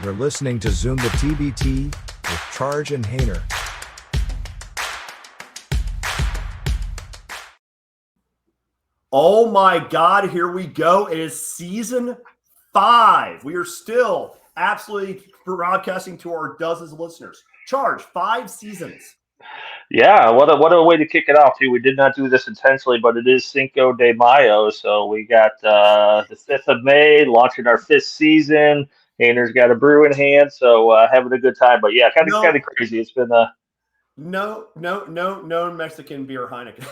You're listening to Zoom the TBT with Charge and Hayner. Oh my God, here we go. It is season 5. We are still absolutely broadcasting to our dozens of listeners. Charge, 5 seasons. Yeah, what a way to kick it off too. We did not do this intentionally, but it is Cinco de Mayo, so we got the 5th of May launching our 5th season. Hayner's got a brew in hand, so having a good time. But yeah, kind of crazy. It's been No Mexican beer Heineken.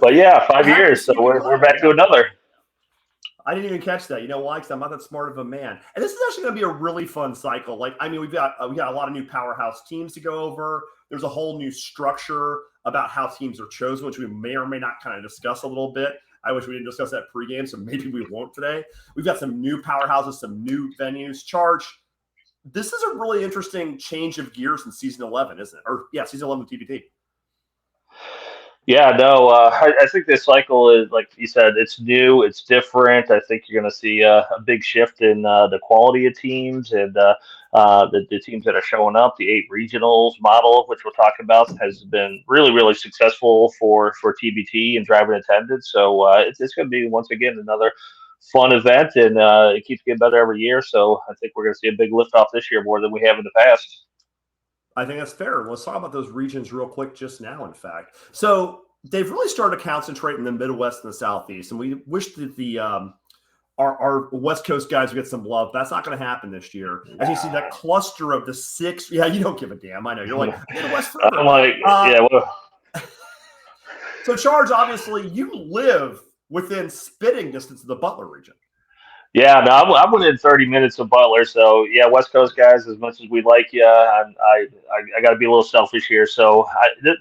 but yeah, 5 years, so we're back to another. I didn't even catch that. You know why? Because I'm not that smart of a man. And this is actually going to be a really fun cycle. We've got a lot of new powerhouse teams to go over. There's a whole new structure about how teams are chosen, which we may or may not kind of discuss a little bit. I wish we didn't discuss that pregame, so maybe we won't today. We've got some new powerhouses, some new venues. Charge, this is a really interesting change of gears in season 11, isn't it? Or yeah, season 11 TBT. Yeah, no, I think this cycle is, like you said, it's new, it's different. I think you're going to see a big shift in the quality of teams and the teams that are showing up. The 8 regionals model, which we'll talk about, has been really, really successful for TBT and driving attendance. So it's going to be, once again, another fun event, and it keeps getting better every year. So I think we're going to see a big lift off this year more than we have in the past. I think that's fair. Let's talk about those regions real quick just now, in fact. So they've really started to concentrate in the Midwest and the Southeast, and we wish that the our West Coast guys would get some love. That's not going to happen this year. As you see, that cluster of the 6. Yeah, you don't give a damn. I know. You're like, Midwest forever. I'm like, yeah. Well. So, Charge, obviously, you live within spitting distance of the Butler region. Yeah, no, I'm within 30 minutes of Butler, so yeah, West Coast guys, as much as we like you, I got to be a little selfish here. So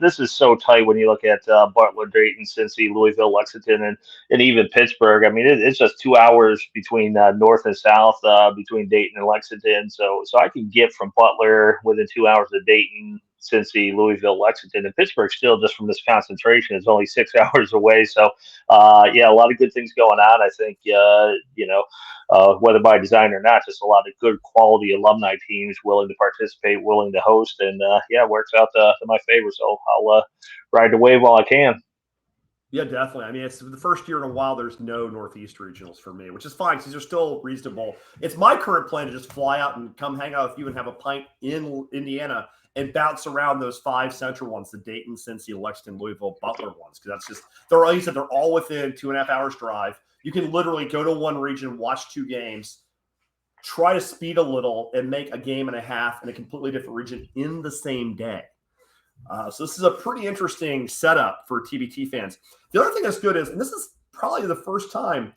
this is so tight when you look at Butler, Dayton, Cincy, Louisville, Lexington, and even Pittsburgh. I mean, it's just 2 hours between north and south, between Dayton and Lexington. So I can get from Butler within 2 hours of Dayton, Cincy, Louisville, Lexington, and Pittsburgh still, just from this concentration, is only 6 hours away. So yeah, a lot of good things going on. I think whether by design or not, just a lot of good quality alumni teams willing to participate, willing to host, and yeah, it works out to my favor. So I'll ride the wave while I can. Yeah, definitely. I mean, it's the first year in a while there's no Northeast regionals for me, which is fine because they're still reasonable. It's my current plan to just fly out and come hang out with you and have a pint in Indiana and bounce around those 5 central ones, the Dayton, Cincy, Lexington, Louisville, Butler ones, because that's just like you said, they're all within 2.5 hours drive. You can literally go to one region, watch 2 games, try to speed a little, and make a game and a half in a completely different region in the same day. So this is a pretty interesting setup for TBT fans. The other thing that's good is, and this is probably the first time,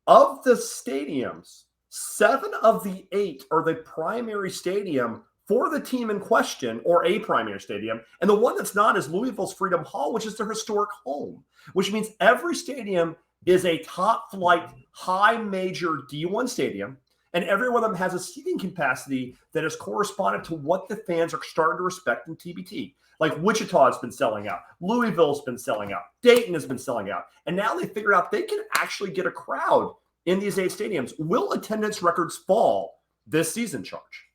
of the stadiums, 7 of the 8 are the primary stadium for the team in question, or a primary stadium. And the one that's not is Louisville's Freedom Hall, which is their historic home, which means every stadium is a top flight, high major D1 stadium. And every one of them has a seating capacity that is correspondent to what the fans are starting to respect in TBT. Like Wichita has been selling out. Louisville's been selling out. Dayton has been selling out. And now they figured out they can actually get a crowd in these 8 stadiums. Will attendance records fall this season, Charge?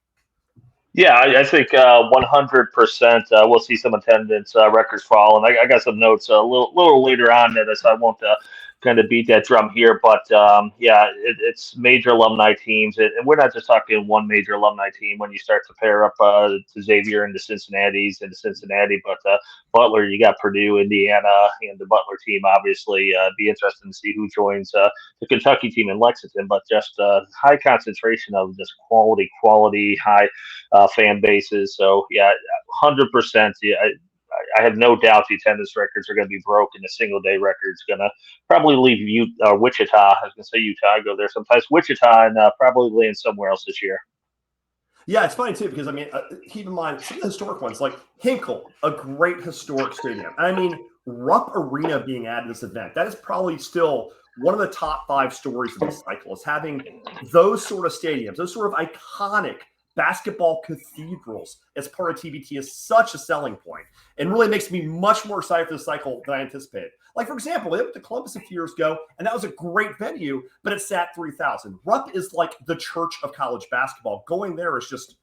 Yeah, I think 100% we'll see some attendance records fall. And I got some notes a little later on that I won't kind of beat that drum here. But yeah, it's major alumni teams. And we're not just talking one major alumni team when you start to pair up to Xavier and the Cincinnati's and the Cincinnati. But Butler, you got Purdue, Indiana, and the Butler team, obviously. Be interesting to see who joins the Kentucky team in Lexington. But just high concentration of just quality, high fan bases. So yeah, 100%. Yeah, I have no doubt the attendance records are going to be broken. The single day record's going to probably leave Wichita. I was going to say Utah. I go there sometimes. Wichita, and probably land somewhere else this year. Yeah, it's funny too because I mean, keep in mind some of the historic ones like Hinkle, a great historic stadium. And I mean, Rupp Arena being added to this event. That is probably still one of the top 5 stories of this cycle, is having those sort of stadiums, those sort of iconic basketball cathedrals as part of TBT is such a selling point and really makes me much more excited for the cycle than I anticipated. Like, for example, we went to Columbus a few years ago, and that was a great venue, but it sat 3,000. Rupp is like the church of college basketball. Going there is just,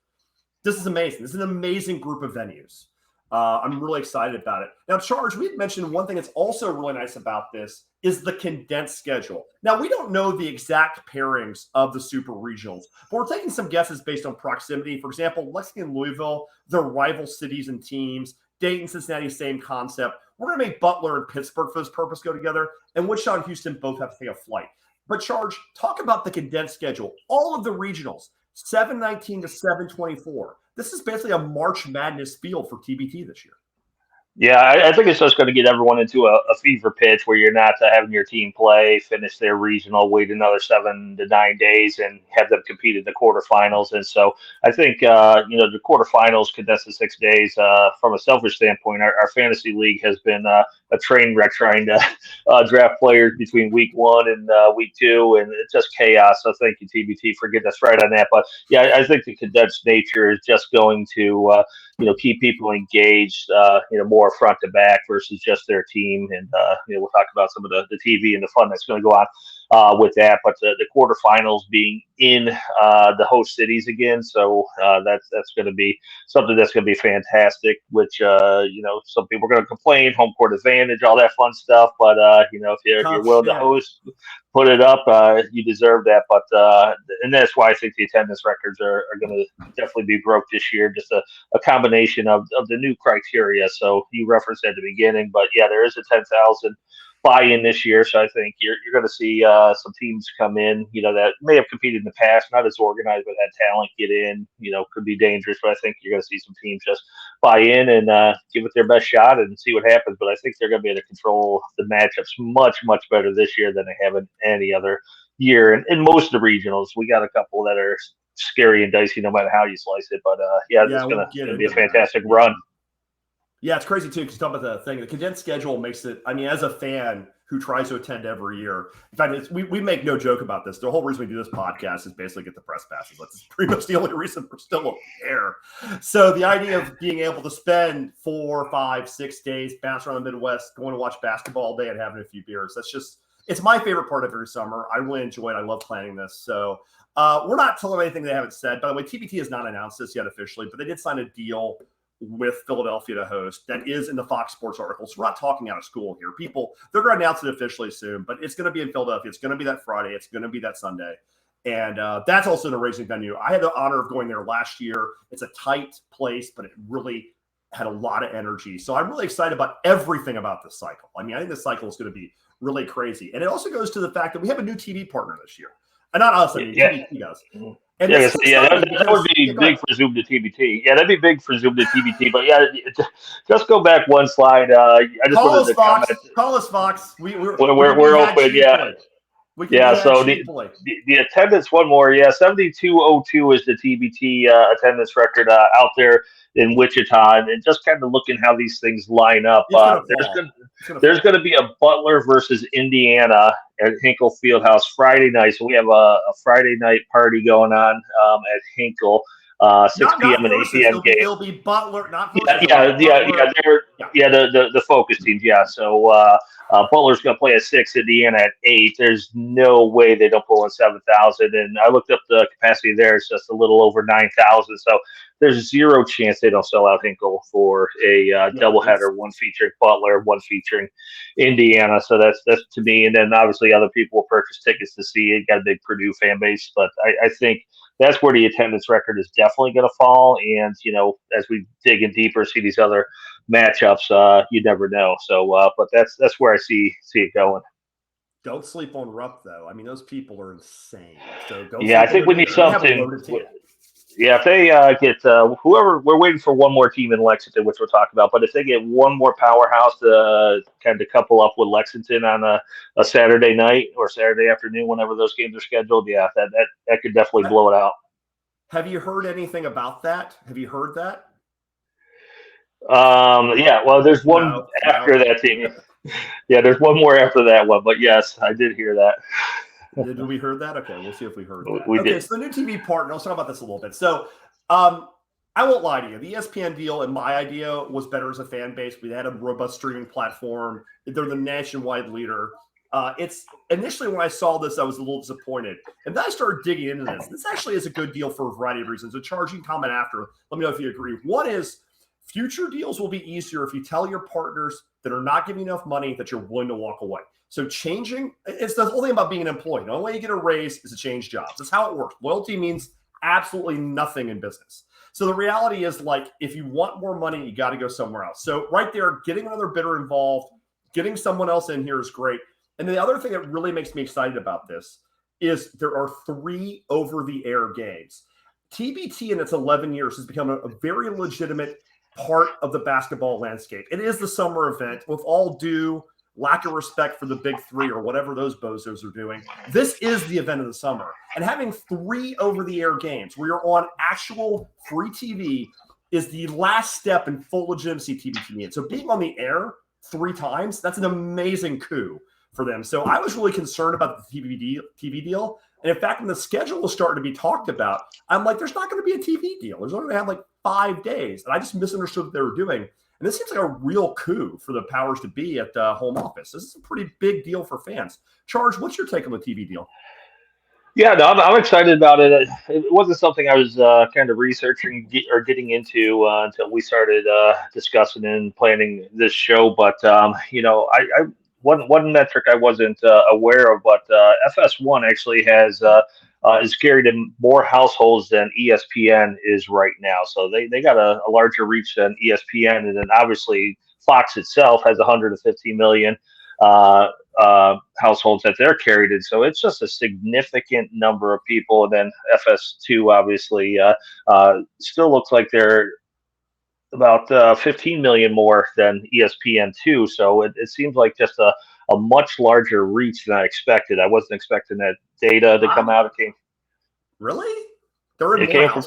this is amazing. This is an amazing group of venues. I'm really excited about it. Now, Charge, we had mentioned one thing that's also really nice about this is the condensed schedule. Now, we don't know the exact pairings of the super regionals, but we're taking some guesses based on proximity. For example, Lexington and Louisville, they're rival cities and teams. Dayton, Cincinnati, same concept. We're going to make Butler and Pittsburgh for this purpose go together, and Wichita and Houston both have to take a flight. But Charge, talk about the condensed schedule. All of the regionals, 7/19 to 7/24. This is basically a March Madness field for TBT this year. Yeah, I think it's just going to get everyone into a fever pitch where you're not having your team play, finish their regional, wait another 7 to 9 days, and have them compete in the quarterfinals. And so I think the quarterfinals condensed to 6 days. From a selfish standpoint, our fantasy league has been a train wreck trying to draft players between week 1 and week 2, and it's just chaos. So thank you, TBT, for getting us right on that. But yeah, I think the condensed nature is just going to keep people engaged, more front to back versus just their team. And, we'll talk about some of the TV and the fun that's going to go on with that. But the quarterfinals being in the host cities again. So that's going to be something that's going to be fantastic, which, some people are going to complain, home court advantage, all that fun stuff. But, if you're willing to host, put it up, you deserve that. But and that's why I think the attendance records are going to definitely be broke this year. Just a combination of the new criteria. So you referenced at the beginning, but yeah, there is a 10,000 buy-in this year. So I think you're going to see some teams come in, that may have competed in the past, not as organized, but had talent get in, could be dangerous. But I think you're going to see some teams just buy in and give it their best shot and see what happens. But I think they're going to be able to control the matchups much, much better this year than they have in any other year. And in most of the regionals, we got a couple that are scary and dicey no matter how you slice it. But it's going to be a fantastic run. Yeah, it's crazy too, because you talk about the thing. The condensed schedule makes it, as a fan who tries to attend every year, in fact, we make no joke about this. The whole reason we do this podcast is basically get the press passes. That's pretty much the only reason we're still here. So the idea of being able to spend 4, 5, 6 days, bounce around the Midwest, going to watch basketball all day and having a few beers, it's my favorite part of every summer. I really enjoy it. I love planning this. So we're not telling them anything they haven't said. By the way, TBT has not announced this yet officially, but they did sign a deal with Philadelphia to host that is in the Fox Sports article. So we're not talking out of school here. They're going to announce it officially soon, but it's going to be in Philadelphia. It's going to be that Friday. It's going to be that Sunday. And that's also an amazing venue. I had the honor of going there last year. It's a tight place, but it really had a lot of energy. So I'm really excited about everything about this cycle. I think this cycle is going to be really crazy. And it also goes to the fact that we have a new TV partner this year. And not us, TBT does. And that would be big for ZoomTheTBT. Yeah, that'd be big for ZoomTheTBT. But yeah, just go back one slide. I just wanted to comment. Call us, Fox. We're open. Yeah. So the attendance, one more. Yeah, 7202 is the TBT attendance record out there in Wichita, and just kind of looking how these things line up. There's going to be a Butler versus Indiana at Hinkle Fieldhouse Friday night. So we have a Friday night party going on at Hinkle. 6 p.m. and 8 p.m. game. It'll be Butler, not the focus teams. Yeah, so Butler's going to play at 6, Indiana at 8. There's no way they don't pull in 7,000. And I looked up the capacity there; it's just a little over 9,000. So there's zero chance they don't sell out Hinkle for a doubleheader, one featuring Butler, one featuring Indiana. So that's to me. And then obviously other people will purchase tickets to see it. Got a big Purdue fan base, but I think that's where the attendance record is definitely going to fall. And, as we dig in deeper, see these other matchups, you never know. So, but that's where I see it going. Don't sleep on Rupp, though. Those people are insane. So I think we need something. Yeah, if they get whoever, we're waiting for one more team in Lexington, which we'll talk about. But if they get one more powerhouse to kind of couple up with Lexington on a Saturday night or Saturday afternoon, whenever those games are scheduled, yeah, that could definitely blow it out. Have you heard anything about that? Have you heard that? Yeah. Well, there's one after that team. Yeah, there's one more after that one. But yes, I did hear that. Did we heard that? Okay, we'll see if we heard that. We did. So the new TV partner, let's talk about this a little bit. So I won't lie to you. The ESPN deal and my idea was better as a fan base. We had a robust streaming platform. They're the nationwide leader. It's initially when I saw this, I was a little disappointed. And then I started digging into this. This actually is a good deal for a variety of reasons. A charging comment after. Let me know if you agree. One is future deals will be easier if you tell your partners that are not giving enough money that you're willing to walk away. So changing, it's the whole thing about being an employee. The only way you get a raise is to change jobs. That's how it works. Loyalty means absolutely nothing in business. So the reality is, like, if you want more money, you got to go somewhere else. So right there, getting another bidder involved, getting someone else in here is great. And the other thing that really makes me excited about this is there are 3 over-the-air games. TBT in its 11 years has become a very legitimate part of the basketball landscape. It is the summer event. With all due lack of respect for the big 3 or whatever those bozos are doing, this is the event of the summer. And having 3 over-the-air games where you're on actual free TV is the last step in full legitimacy TBT needs. So being on the air 3 times, that's an amazing coup for them. So I was really concerned about the TV deal. And in fact, when the schedule was starting to be talked about, I'm like, there's not going to be a TV deal. There's only going to have like 5 days. And I just misunderstood what they were doing. And this seems like a real coup for the powers to be at the home office. This is a pretty big deal for fans. Charge, what's your take on the TV deal? Yeah, no, I'm excited about it. It wasn't something I was kind of researching or getting into until we started discussing and planning this show. But I one metric I wasn't aware of, but FS1 actually has is carried in more households than ESPN is right now. So they got a larger reach than ESPN, and then obviously Fox itself has 115 million. Households that they're carried in. So it's just a significant number of people. And then FS2 obviously still looks like they're about 15 million more than ESPN2. So it seems like just a much larger reach than I expected. I wasn't expecting that data to come out. Really? There It came from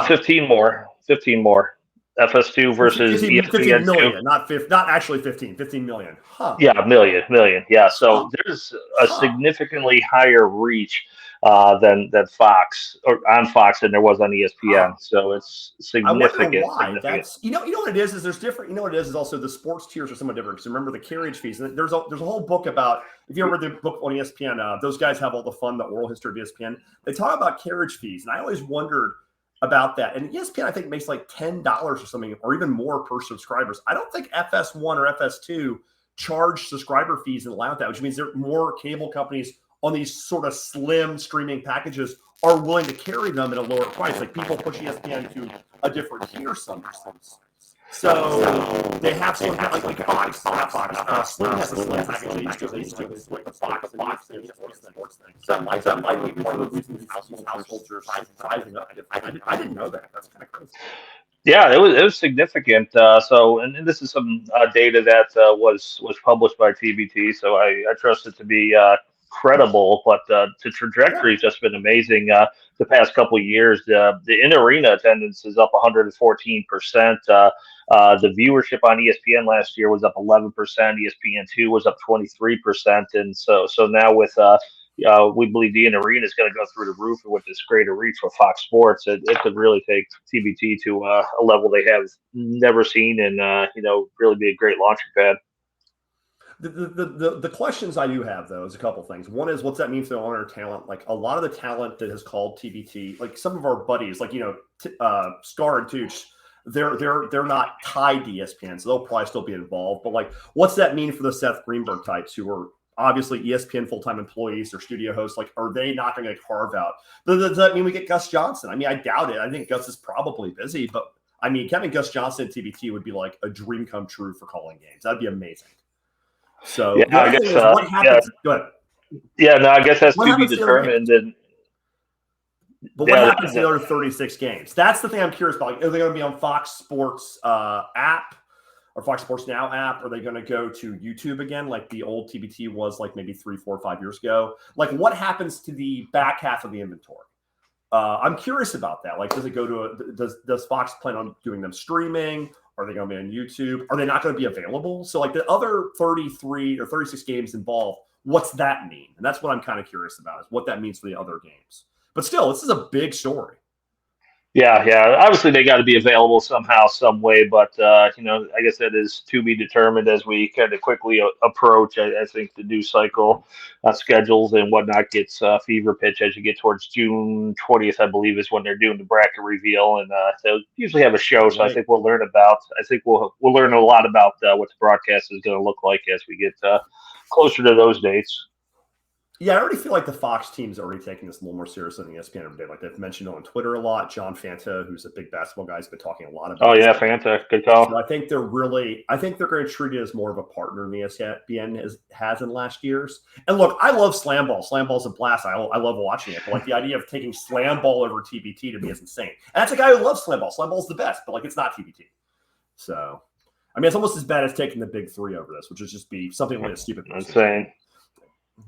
15 more. 15 more. FS2 versus 15 ESPN2. million, not actually 15 million. Huh. Yeah, million. Yeah. So there's a significantly higher reach than Fox or on Fox than there was on ESPN. So it's significant. I wonder why. That's you know what it is there's different. You know what it is also the sports tiers are somewhat different. Because remember the carriage fees. And there's a whole book about, if you ever read the book on ESPN, those guys have all the fun, the oral history of ESPN. They talk about carriage fees, and I always wondered about that. And ESPN, I think, makes like $10 or something, or even more per subscribers. I don't think FS1 or FS2 charge subscriber fees and allow that, which means there more cable companies on these sort of slim streaming packages are willing to carry them at a lower price. Like people push ESPN to a different tier sometimes. So they have some like Fox, Slim has a Slim package. They used to with the Fox sports thing. So that might be one of the reasons households are sizing up. I didn't know that. That's kind of crazy. Yeah, it was significant. And this is some data that was published by TBT. So I trust it to be credible. But the trajectory has just been amazing. The past couple of years, the in arena attendance is up 114%. The viewership on ESPN last year was up 11%. ESPN2 was up 23%, and so now with we believe the in arena is going to go through the roof with this greater reach with Fox Sports. It could really take TBT to a level they have never seen, and really be a great launching pad. The questions I do have though is a couple things. One is, what's that mean for the owner talent? Like a lot of the talent that has called TBT, like some of our buddies, like Scar and Tooch, they're not tied to ESPN, so they'll probably still be involved. But like, what's that mean for the Seth Greenberg types who are obviously ESPN full-time employees or studio hosts? Like, are they not going to carve out? Does that mean we get Gus Johnson? I mean, I doubt it. I think Gus is probably busy, but I mean, having Gus Johnson at TBT would be like a dream come true for calling games. That'd be amazing. So yeah, I guess what happens? Go ahead. Yeah, no, I guess that's to be determined. But what happens to the other 36 games? That's the thing I'm curious about. Like, are they going to be on Fox Sports app or Fox Sports Now app? Are they going to go to YouTube again, like the old TBT was, like maybe 3, 4, 5 years ago? Like, what happens to the back half of the inventory? I'm curious about that. Like, does it go to does Fox plan on doing them streaming? Are they going to be on YouTube? Are they not going to be available? So, like the other 33 or 36 games involved, what's that mean? And that's what I'm kind of curious about, is what that means for the other games. But still, this is a big story. Yeah. Obviously, they got to be available somehow, some way. But I guess that is to be determined as we kind of quickly approach. I think the news cycle schedules and whatnot gets fever pitch as you get towards June 20th, I believe, is when they're doing the bracket reveal, and they'll usually have a show. So I Right. think we'll learn about. I think we'll learn a lot about what the broadcast is going to look like as we get closer to those dates. Yeah, I already feel like the Fox team's already taking this a little more seriously than ESPN every day. Like they've mentioned on Twitter a lot. John Fanta, who's a big basketball guy, has been talking a lot about Oh this. yeah, Fanta, good So call. I think they're going to treat it as more of a partner than the ESPN has in last years. And look, I love slam ball. Slam ball's a blast. I love watching it. But like the idea of taking slam ball over TBT to me is insane. And that's a guy who loves slam ball. Slam ball's the best, but like it's not TBT. So I mean, it's almost as bad as taking the big three over this, which would just be something like a stupid. Insane.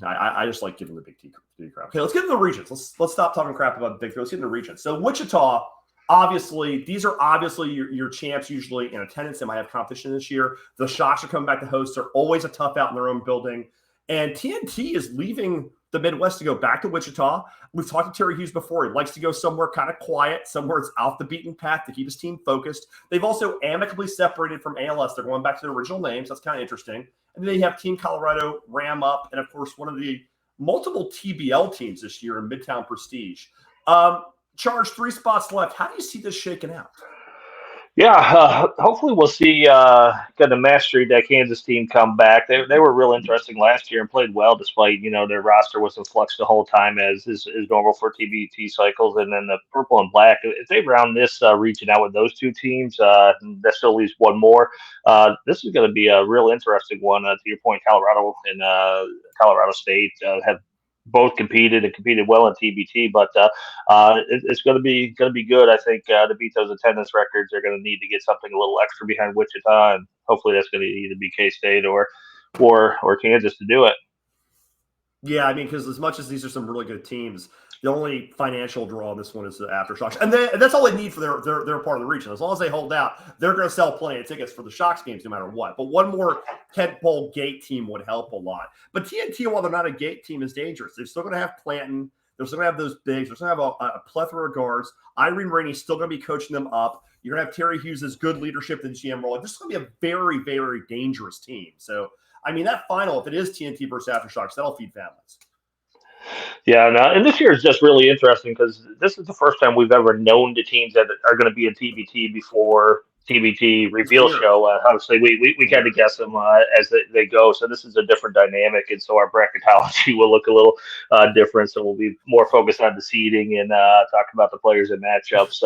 I just like giving the big T crap. Okay, let's get into the regions. Let's stop talking crap about the big three. Let's get into the regions. So Wichita, obviously, these are obviously your champs usually in attendance. They might have competition this year. The Shocks are coming back to host. They're always a tough out in their own building. And TNT is leaving the Midwest to go back to Wichita. We've talked to Terry Hughes before. He likes to go somewhere kind of quiet, somewhere it's off the beaten path to keep his team focused. They've also amicably separated from ALS. They're going back to their original names. That's kind of interesting. And then you have Team Colorado, Ram Up, and of course, one of the multiple TBL teams this year in Midtown Prestige. Charge 3 spots left. How do you see this shaking out? Yeah, hopefully we'll see kind of mastery that Kansas team come back. They were real interesting last year and played well despite their roster was in flux the whole time as is normal for TBT cycles. And then the purple and black, if they round this region out with those two teams, that still leaves one more. This is going to be a real interesting one. To your point, Colorado and Colorado State have both competed and competed well in TBT, but it's going to be good. I think to beat those attendance records, they're going to need to get something a little extra behind Wichita, and hopefully that's going to either be K-State or Kansas to do it. Yeah, I mean, because as much as these are some really good teams, the only financial draw on this one is the Aftershocks. And that's all they need for their part of the region. As long as they hold out, they're going to sell plenty of tickets for the Shocks games no matter what. But one more tentpole gate team would help a lot. But TNT, while they're not a gate team, is dangerous. They're still going to have Planton. They're still going to have those bigs. They're still going to have a plethora of guards. Irene Rainey's still going to be coaching them up. You're going to have Terry Hughes' good leadership in the GM role. This is going to be a very, very dangerous team. So, I mean, that final, if it is TNT versus Aftershocks, that'll feed families. Yeah, and this year is just really interesting because this is the first time we've ever known the teams that are going to be in TBT before TBT reveal show. Obviously, we kind of guess them as they go. So this is a different dynamic, and so our bracketology will look a little different. So we'll be more focused on the seeding and talk about the players and matchups.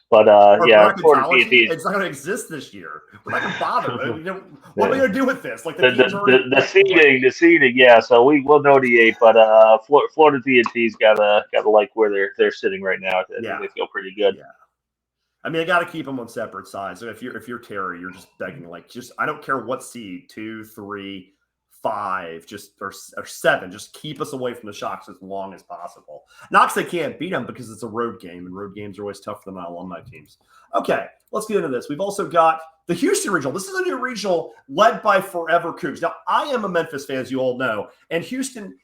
But yeah, it's not going to exist this year. We're not going to bother. I mean, what are we going to do with this? Like the seeding, yeah. So we'll know the 8, but Florida TNT's got to like where they're sitting right now. I think they feel pretty good. Yeah. I mean, I got to keep them on separate sides. So if you're Terry, you're just begging, like, I don't care what seed, 2, 3, 5, or 7, just keep us away from the Shocks as long as possible. Not because they can't beat them, because it's a road game, and road games are always tough for the non-alumni teams. Okay, let's get into this. We've also got the Houston Regional. This is a new regional led by Forever Cougs. Now, I am a Memphis fan, as you all know, and Houston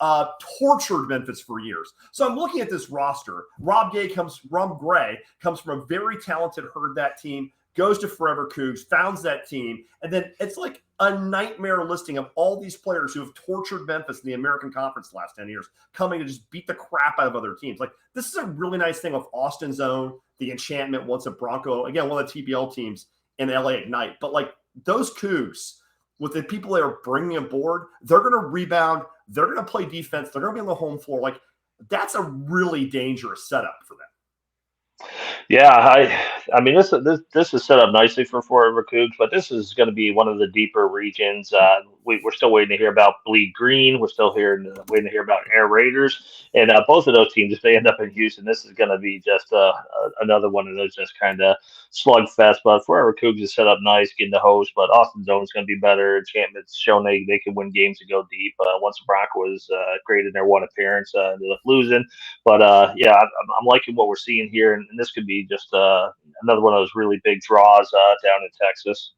tortured Memphis for years. So I'm looking at this roster. Rob Gray comes from a very talented Herd That team, goes to Forever Cougs, founds that team, and then it's like a nightmare listing of all these players who have tortured Memphis in the American Conference the last 10 years, coming to just beat the crap out of other teams. Like, this is a really nice thing with Austin's own, the Enchantment, once a Bronco, again, one of the TBL teams in LA Ignite. But like those Cougs, with the people they are bringing aboard, they're going to rebound, they're going to play defense, they're going to be on the home floor. Like, that's a really dangerous setup for them. Yeah, I mean this is set up nicely for Forever Cougs, but this is going to be one of the deeper regions. We're still waiting to hear about Bleed Green. We're still waiting to hear about Air Raiders, and both of those teams, if they end up in Houston, this is going to be just another one of those just kind of slugfest. But Forever Cougs is set up nice, getting the host, but Austin Zone is going to be better. Enchantment's shown they can win games and go deep. Once Bronco was great in their one appearance, ended up losing. But yeah, I'm liking what we're seeing here, and this could be just another one of those really big draws down in Texas.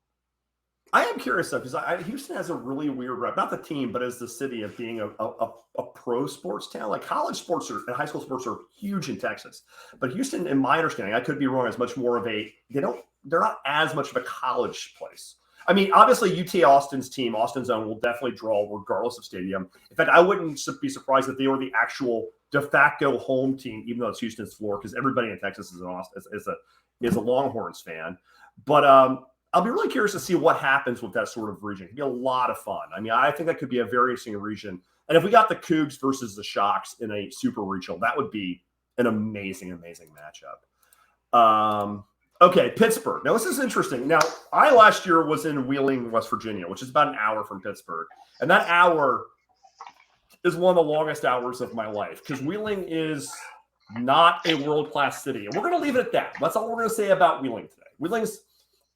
I am curious though, because Houston has a really weird rep, not the team, but as the city of being a pro sports town. Like college sports and high school sports are huge in Texas, but Houston, in my understanding, I could be wrong, is much more of they're not as much of a college place. I mean, obviously, UT Austin's team, Austin's own, will definitely draw regardless of stadium. In fact, I wouldn't be surprised if they were the actual de facto home team, even though it's Houston's floor, because everybody in Texas is a Longhorns fan. But I'll be really curious to see what happens with that sort of region. It'd be a lot of fun. I mean, I think that could be a very interesting region. And if we got the Cougs versus the Shocks in a super regional, that would be an amazing, amazing matchup. Okay, Pittsburgh. Now, this is interesting. Now, I last year was in Wheeling, West Virginia, which is about an hour from Pittsburgh. And that hour is one of the longest hours of my life because Wheeling is not a world-class city. And we're going to leave it at that. That's all we're going to say about Wheeling today. Wheeling's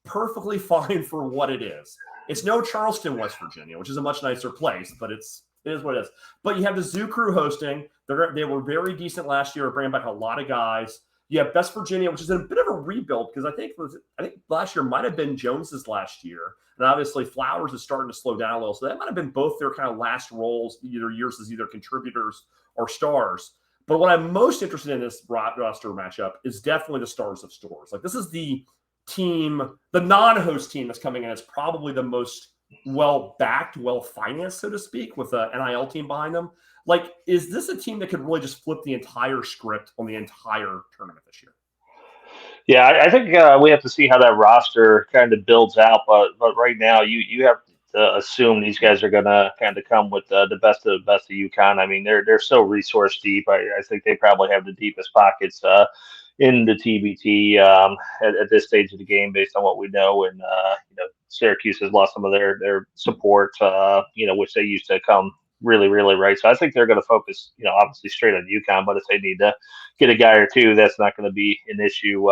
perfectly fine for what it is. It's no Charleston, West Virginia, which is a much nicer place, but it is what it is. But you have the Zoo Crew hosting. They were very decent last year, bringing back a lot of guys. You have West Virginia, which is in a bit of a rebuild because I think last year might have been Jones's last year, and obviously Flowers is starting to slow down a little. So that might have been both their kind of last roles, years as either contributors or stars. But what I'm most interested in this roster matchup is definitely the Stars of Stores. Like this is the team, the non-host team that's coming in is probably the most well-backed, well-financed, so to speak, with an NIL team behind them. Like, is this a team that could really just flip the entire script on the entire tournament this year? Yeah, I think we have to see how that roster kind of builds out. But right now, you have to assume these guys are going to kind of come with the best of UConn. I mean, they're so resource deep. I think they probably have the deepest pockets in the TBT at this stage of the game, based on what we know. And Syracuse has lost some of their support, which they used to come really, really right. So I think they're going to focus, obviously straight on UConn. But if they need to get a guy or two, that's not going to be an issue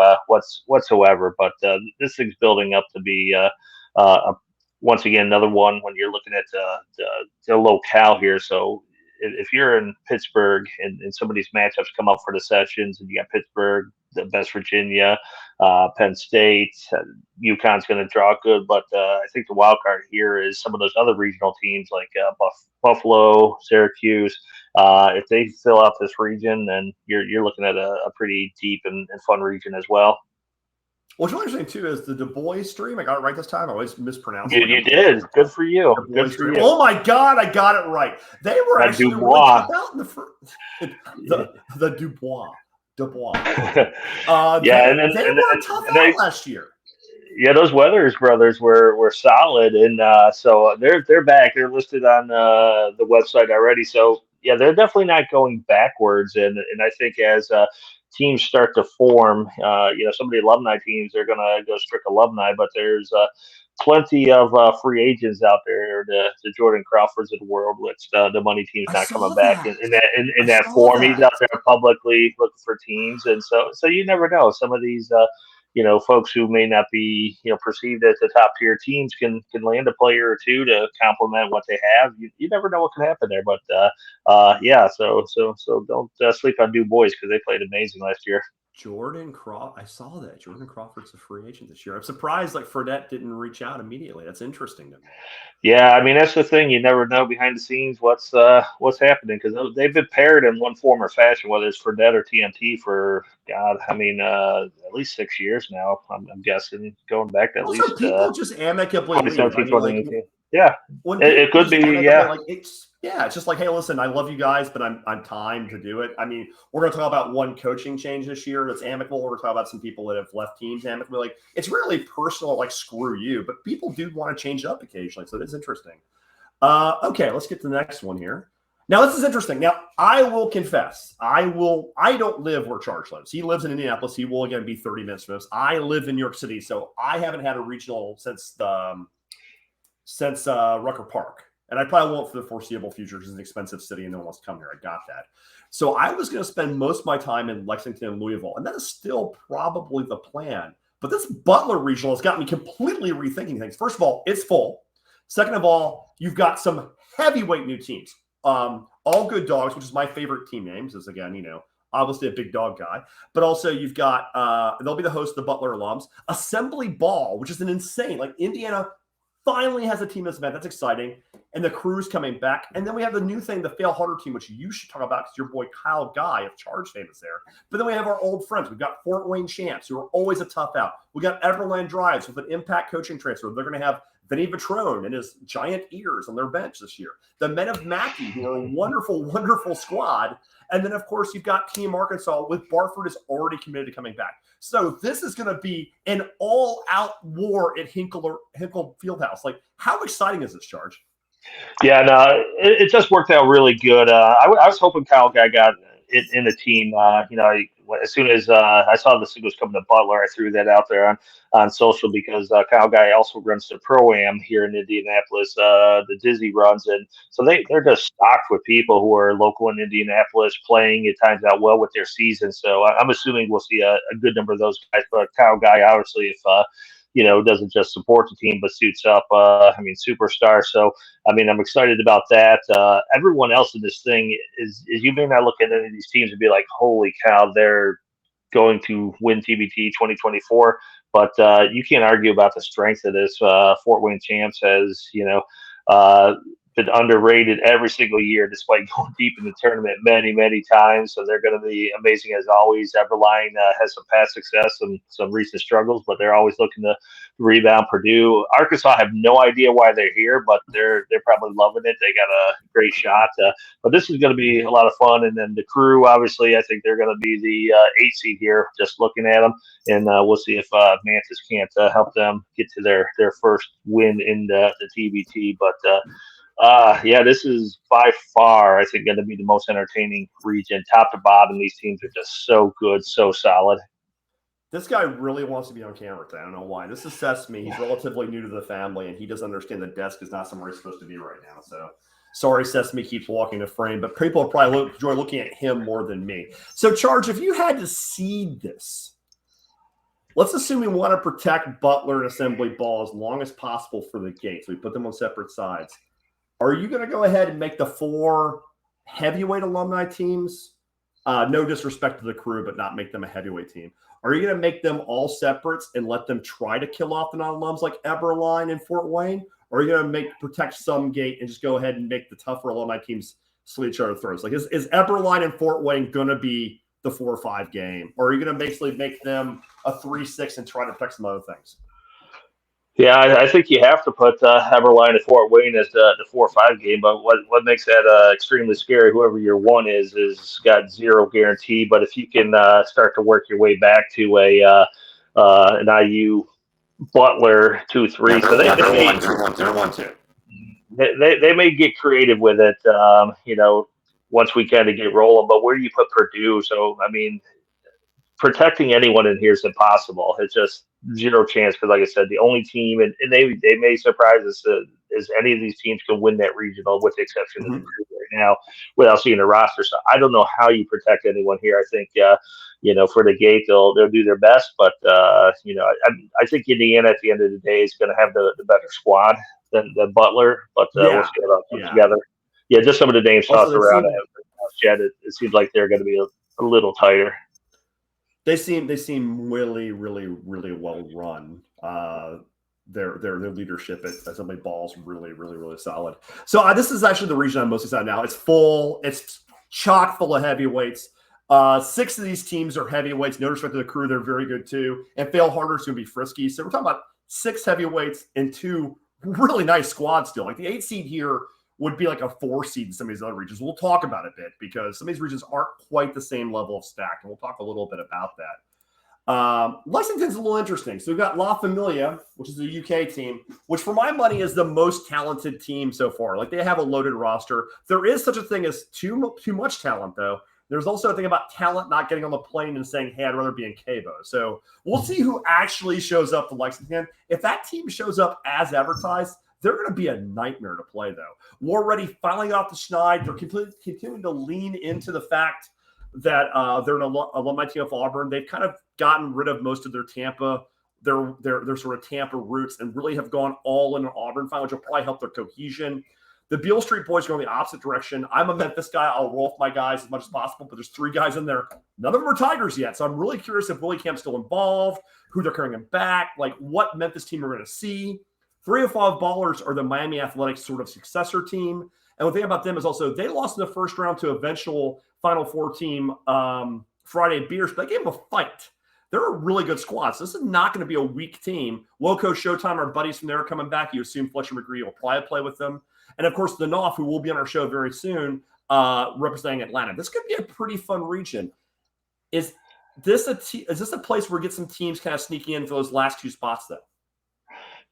whatsoever. But this thing's building up to be once again another one when you're looking at the locale here. So if you're in Pittsburgh and some of these matchups come up for the sessions, and you got Pittsburgh, the West Virginia, Penn State, UConn's going to draw good, but I think the wild card here is some of those other regional teams like Buffalo, Syracuse. If they fill out this region, then you're looking at a pretty deep and fun region as well. What's really interesting, too, is the Du Bois stream. I got it right this time. I always mispronounce it. You did. Good for you. Good for you. Oh, my God. I got it right. They were actually really tough out in the first. The Dubois. They were tough out last year. Yeah, those Weathers brothers were solid, and so they're back. They're listed on the website already. So yeah, they're definitely not going backwards. And I think as teams start to form, some of the alumni teams are going to go strict alumni, but there's plenty of free agents out there. The Jordan Crawfords of the world, which the money team's not coming back in that form. He's out there publicly looking for teams, and so you never know. Some of these folks who may not be, perceived as the top tier teams can land a player or two to complement what they have. You never know what can happen there, but so don't sleep on Du Bois because they played amazing last year. I saw that Jordan Crawford's a free agent this year. I'm surprised Fredette didn't reach out immediately. That's interesting to me. Yeah, I mean that's the thing. You never know behind the scenes what's happening because they've been paired in one form or fashion, whether it's Fredette or TNT for at least 6 years now. I'm guessing going back to at least people just amicably leave. Yeah, it could be. Yeah. It's just like, hey, listen, I love you guys, but I'm time to do it. I mean, we're going to talk about one coaching change this year that's amicable. We're going to talk about some people that have left teams amicably. Like, it's really personal, like, screw you. But people do want to change it up occasionally, so it is interesting. Okay, let's get to the next one here. Now, this is interesting. Now, I will confess, I don't live where Charge lives. He lives in Indianapolis. He will, again, be 30 minutes from us. I live in New York City, so I haven't had a regional since Rucker Park. And I probably won't for the foreseeable future because it's an expensive city and no one wants to come here. I got that. So I was going to spend most of my time in Lexington and Louisville. And that is still probably the plan. But this Butler regional has got me completely rethinking things. First of all, it's full. Second of all, you've got some heavyweight new teams. All Good Dogs, which is my favorite team names, is again, obviously a big dog guy. But also you've got, they'll be the host of the Butler alums. Assembly Ball, which is an insane, like Indiana finally has a team that's met. That's exciting. And the crew's coming back. And then we have the new thing, the Fail Harder team, which you should talk about because your boy Kyle Guy of Charge Fame is there. But then we have our old friends. We've got Fort Wayne Champs, who are always a tough out. We got Everland Drives with an impact coaching transfer. They're going to have Vinny Vitrone and his giant ears on their bench this year. The Men of Mackey, who are a wonderful, wonderful squad. And then, of course, you've got Team Arkansas with Barford is already committed to coming back. So this is going to be an all-out war at Hinkle Fieldhouse. Like, how exciting is this, Charge? Yeah, no, it just worked out really good. I was hoping Kyle Guy got in the team. As soon as I saw the singles coming to Butler, I threw that out there on social because Kyle Guy also runs the Pro-Am here in Indianapolis, the Dizzy runs. And so they're just stocked with people who are local in Indianapolis playing. It times out well with their season. So I'm assuming we'll see a good number of those guys. But Kyle Guy, obviously, if doesn't just support the team, but suits up, superstar. So, I'm excited about that. Everyone else in this thing is you may not look at any of these teams and be like, holy cow, they're going to win TBT 2024. But you can't argue about the strength of this. Fort Wayne Champs has, been underrated every single year, despite going deep in the tournament many, many times. So they're going to be amazing as always. Everline has some past success and some recent struggles, but they're always looking to rebound. Purdue, Arkansas have no idea why they're here, but they're probably loving it. They got a great shot. But this is going to be a lot of fun. And then the crew, obviously, I think they're going to be the 8 seed here, just looking at them. And we'll see if Mantis can't help them get to their first win in the TBT. But this is by far, I think, going to be the most entertaining region, top to bottom. These teams are just so good, so solid. This guy really wants to be on camera today. I don't know why. This is Sesame. He's relatively new to the family, and he doesn't understand the desk is not somewhere he's supposed to be right now. So sorry, Sesame keeps walking the frame, but people probably enjoy looking at him more than me. So, Charge, if you had to seed this, let's assume we want to protect Butler and Assembly Ball as long as possible for the gates. We put them on separate sides. Are you going to go ahead and make the 4 heavyweight alumni teams? No disrespect to the crew, but not make them a heavyweight team. Are you going to make them all separates and let them try to kill off the non-alums like Eberline and Fort Wayne? Or are you going to protect some gate and just go ahead and make the tougher alumni teams slit each other's throats? Like, is Eberline and Fort Wayne going to be the 4 or 5 game? Or are you going to basically make them a 3-6 and try to protect some other things? Yeah, I think you have to put Eberline and Fort Wayne as the 4 or 5 game. But what makes that extremely scary, whoever your 1 is got 0 guarantee. But if you can start to work your way back to an IU Butler 2-3, so they may get creative with it. Once we kind of get rolling. But where do you put Purdue? So protecting anyone in here is impossible. It's just 0 chance because, like I said, the only team, and they may surprise us, is any of these teams can win that regional, with the exception of the crew right now, without seeing a roster. So I don't know how you protect anyone here. I think, for the gate, they'll do their best. But, I think Indiana at the end of the day is going to have the better squad than Butler. But we'll see how that comes together. Yeah, just some of the names tossed around. It seems like they're going to be a little tighter. They seem really, really, really well run. Their leadership at Assembly Ball is really, really, really solid. So this is actually the region I'm most excited now. It's full. It's chock full of heavyweights. 6 of these teams are heavyweights. No respect to the crew. They're very good too. And Fail Harder is going to be frisky. So we're talking about 6 heavyweights and 2 really nice squads still. Like the 8 seed here would be like a 4 seed in some of these other regions. We'll talk about it a bit because some of these regions aren't quite the same level of stack, and we'll talk a little bit about that. Lexington's a little interesting. So we've got La Familia, which is a UK team, which for my money is the most talented team so far. Like, they have a loaded roster. There is such a thing as too much talent, though. There's also a thing about talent not getting on the plane and saying, hey, I'd rather be in Cabo. So we'll see who actually shows up to Lexington. If that team shows up as advertised, they're going to be a nightmare to play, though. War Ready finally off the schneid. They're continuing to lean into the fact that they're an alumni team of Auburn. They've kind of gotten rid of most of their Tampa, their sort of Tampa roots, and really have gone all in an Auburn final, which will probably help their cohesion. The Beale Street boys are going the opposite direction. I'm a Memphis guy. I'll roll with my guys as much as possible, but there's 3 guys in there. None of them are Tigers yet, so I'm really curious if Willie Camp's still involved, who they're carrying him back, like what Memphis team we're going to see. 305 Ballers are the Miami Athletics sort of successor team. And the thing about them is also they lost in the first round to eventual Final Four team Friday Beers, but they gave them a fight. They're a really good squad. So this is not going to be a weak team. Loco, Showtime, our buddies from there are coming back. You assume Fletcher McGree will probably play with them. And, of course, the Knopf, who will be on our show very soon, representing Atlanta. This could be a pretty fun region. Is this a place where we get some teams kind of sneaking in for those last two spots, though?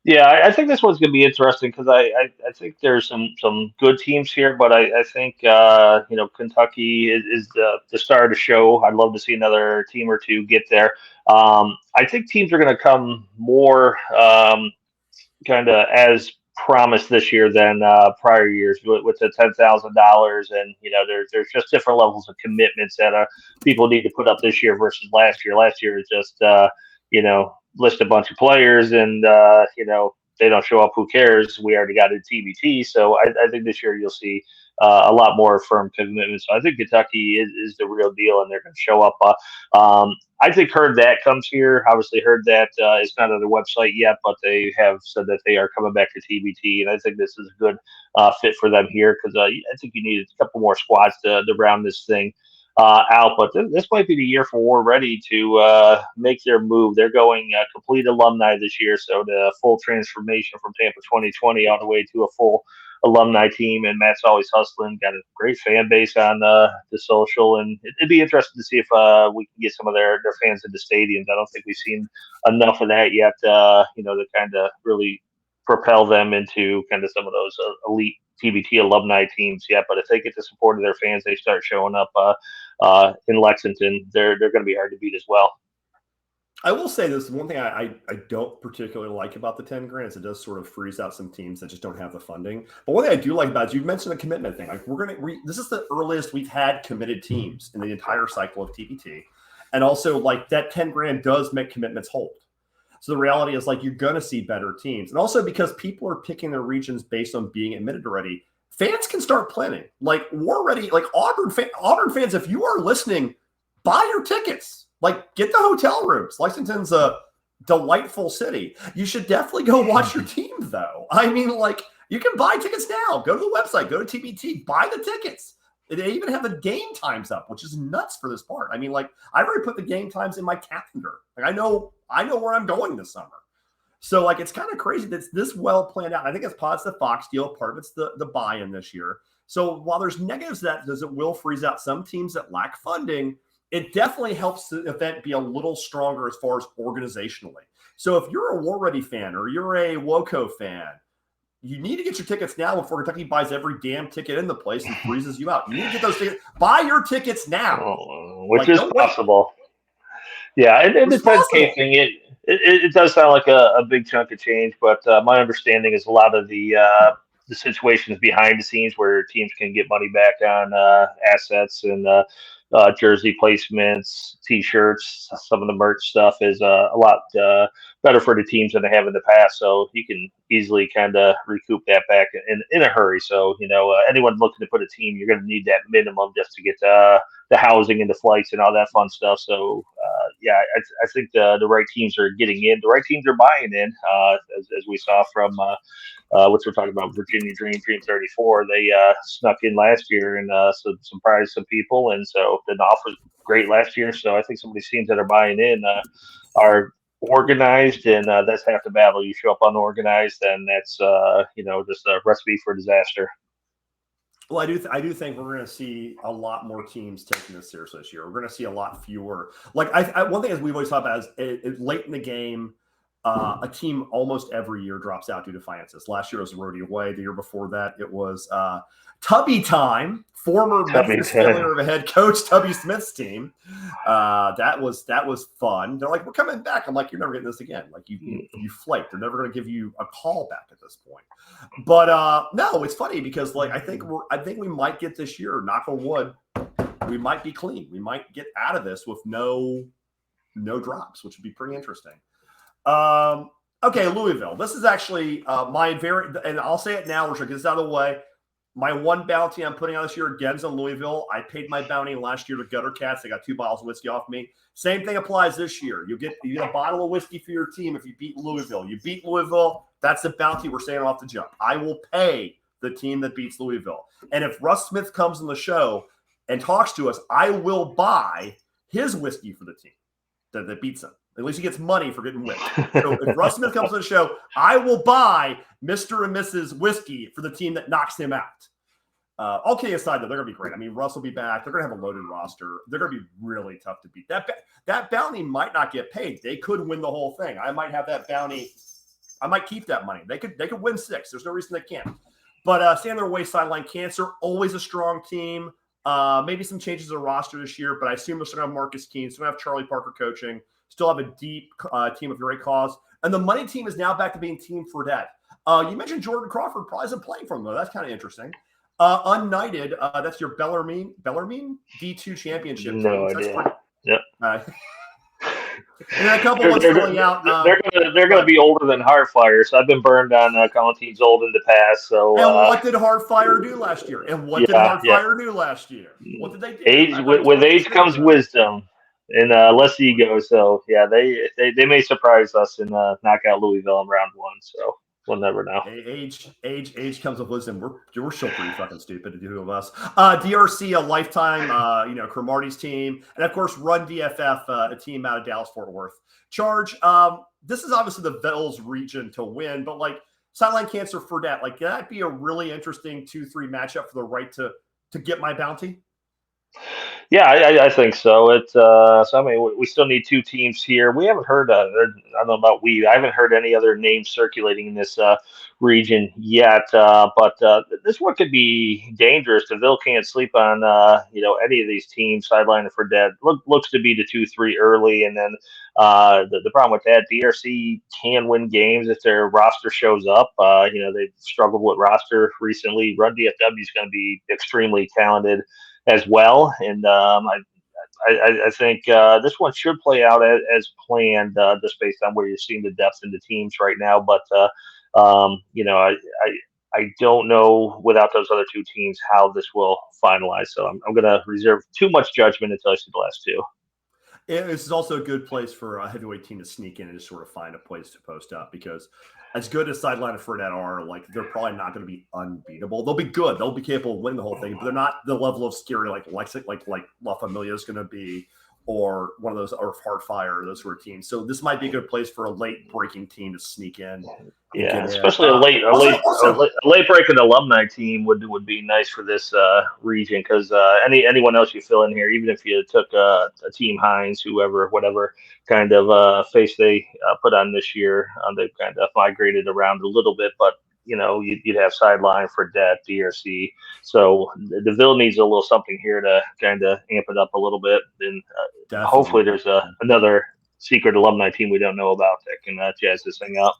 Yeah, I think this one's going to be interesting because I think there's some good teams here, but I think Kentucky is the star of the show. I'd love to see another team or two get there. I think teams are going to come more kind of as promised this year than prior years with the $10,000, and there's just different levels of commitments that people need to put up this year versus last year. Last year is just list a bunch of players and they don't show up, who cares? We already got a TBT. So I think this year you'll see a lot more firm commitments. So I think Kentucky is the real deal, and they're going to show up. I think Heard That comes here. Obviously, Heard That is not on their website yet, but they have said that they are coming back to TBT, and I think this is a good fit for them here because I think you need a couple more squads to round this thing out. But this might be the year for War Ready to make their move. They're going complete alumni this year, so the full transformation from Tampa 2020 all the way to a full alumni team, and Matt's always hustling. Got a great fan base on the social, and it'd be interesting to see if we can get some of their fans into stadiums. I don't think we've seen enough of that yet, to kind of really propel them into kind of some of those elite TBT alumni teams yet. But if they get the support of their fans, they start showing up in Lexington, they're going to be hard to beat as well. I will say this one thing I don't particularly like about the 10 grand is it does sort of freeze out some teams that just don't have the funding. But one thing I do like about it is you mentioned the commitment thing. Like this is the earliest we've had committed teams in the entire cycle of TBT. And also like that 10 grand does make commitments hold. So the reality is like you're going to see better teams. And also because people are picking their regions based on being admitted already, fans can start planning. Like War Ready, like Auburn fans, if you are listening, buy your tickets. Like, get the hotel rooms. Lexington's a delightful city. You should definitely go watch your team, though. I mean, like, you can buy tickets now. Go to the website. Go to TBT. Buy the tickets. They even have the game times up, which is nuts for this part. I mean, like, I've already put the game times in my calendar. Like, I know where I'm going this summer. So, like, it's kind of crazy that it's this well planned out. I think it's part of the Fox deal. Part of it's the buy-in this year. So, while there's negatives that it will freeze out some teams that lack funding, it definitely helps the event be a little stronger as far as organizationally. So if you're a War Ready fan or you're a Woco fan, you need to get your tickets now before Kentucky buys every damn ticket in the place and freezes you out. You need to get those tickets. Buy your tickets now. Which is possible. Yeah, and the 10K thing, it does sound like a big chunk of change, but my understanding is a lot of the situations behind the scenes where teams can get money back on assets and jersey placements, T-shirts, some of the merch stuff is a lot better for the teams than they have in the past. So you can easily kind of recoup that back in a hurry. So, anyone looking to put a team, you're going to need that minimum just to get the housing and the flights and all that fun stuff. So, I think the right teams are getting in. The right teams are buying in, as we saw from what we're talking about, Virginia Dream 34. They snuck in last year and surprised some people. And so the Knopf was great last year. So I think some of these teams that are buying in are organized, and that's half the battle. You show up unorganized, and that's just a recipe for disaster. Well, I do think we're going to see a lot more teams taking this seriously this year. We're going to see a lot fewer. Like one thing is we've always talked about is late in the game, a team almost every year drops out due to finances. Last year it was Rhodey Away. The year before that it was Tubby Time, former Memphis failure of a head coach Tubby Smith's team. That was fun. They're like, we're coming back. I'm like, you're never getting this again. Like you flaked. They're never going to give you a call back at this point. But no, it's funny because like I think we might get this year, knock on wood, we might be clean. We might get out of this with no drops, which would be pretty interesting. Okay, Louisville. This is actually and I'll say it now, we're trying to get this out of the way. My one bounty I'm putting out this year, again's in Louisville. I paid my bounty last year to Gutter Cats. They got 2 bottles of whiskey off me. Same thing applies this year. You get a bottle of whiskey for your team if you beat Louisville. You beat Louisville, that's the bounty we're saying off the jump. I will pay the team that beats Louisville. And if Russ Smith comes on the show and talks to us, I will buy his whiskey for the team that beats him. At least he gets money for getting whipped. So if Russ Smith comes on the show, I will buy Mr. and Mrs. Whiskey for the team that knocks him out. All kidding aside, though, they're going to be great. I mean, Russ will be back. They're going to have a loaded roster. They're going to be really tough to beat. That bounty might not get paid. They could win the whole thing. I might have that bounty. I might keep that money. They could win 6. There's no reason they can't. But stand their way, sideline cancer, always a strong team. Maybe some changes to the roster this year, but I assume they're still going to have Marcus Keene, still going to have Charlie Parker coaching, still have a deep team of great cause. And the money team is now back to being Team Fredette. You mentioned Jordan Crawford probably isn't playing for them, though. That's kind of interesting. Unknighted, that's your Bellarmine D2 championship. No idea. Yep. And then a couple ones filling out. They're gonna be older than Hardfire, so I've been burned on calling teams old in the past. So and what did Hardfire do last year? And what did Hardfire do last year? What did they do? Age with age comes wisdom and less ego. So yeah, they may surprise us and knock out Louisville in round 1. So we'll never know. Age comes with wisdom. We're still pretty fucking stupid to do of us. DRC, a lifetime, Cromartie's team, and of course Run DFF, a team out of Dallas Fort Worth. Charge. This is obviously the Bills region to win, but like sideline cancer for that, like that'd be a really interesting 2-3 matchup for the right to get my bounty. Yeah, I think so. It's so I mean, we still need 2 teams here. We haven't heard. I don't know about I haven't heard any other names circulating in this region yet. But this one could be dangerous. DeVille can't sleep on any of these teams. Sideline for dead looks to be the 2-3 early, and then the problem with that, DRC can win games if their roster shows up. They've struggled with roster recently. Run DFW is going to be extremely talented as well, and I think this one should play out as planned, just based on where you're seeing the depth in the teams right now. But I don't know without those other 2 teams how this will finalize. So I'm going to reserve too much judgment until I see the last 2. This is also a good place for a heavyweight team to sneak in and just sort of find a place to post up, because as good as sideline and Fredette are, like they're probably not going to be unbeatable. They'll be good. They'll be capable of winning the whole thing, but they're not the level of scary like La Familia is going to be, or one of those, or Hardfire, or those sort of teams. So this might be a good place for a late breaking team to sneak in. Yeah, especially a late breaking alumni team would be nice for this region, because anyone else you fill in here, even if you took a Team Hines, whatever kind of face they put on this year, they've kind of migrated around a little bit, but you'd have sideline for debt, DRC. So DeVille needs a little something here to kind of amp it up a little bit. And hopefully there's another secret alumni team we don't know about that can jazz this thing up.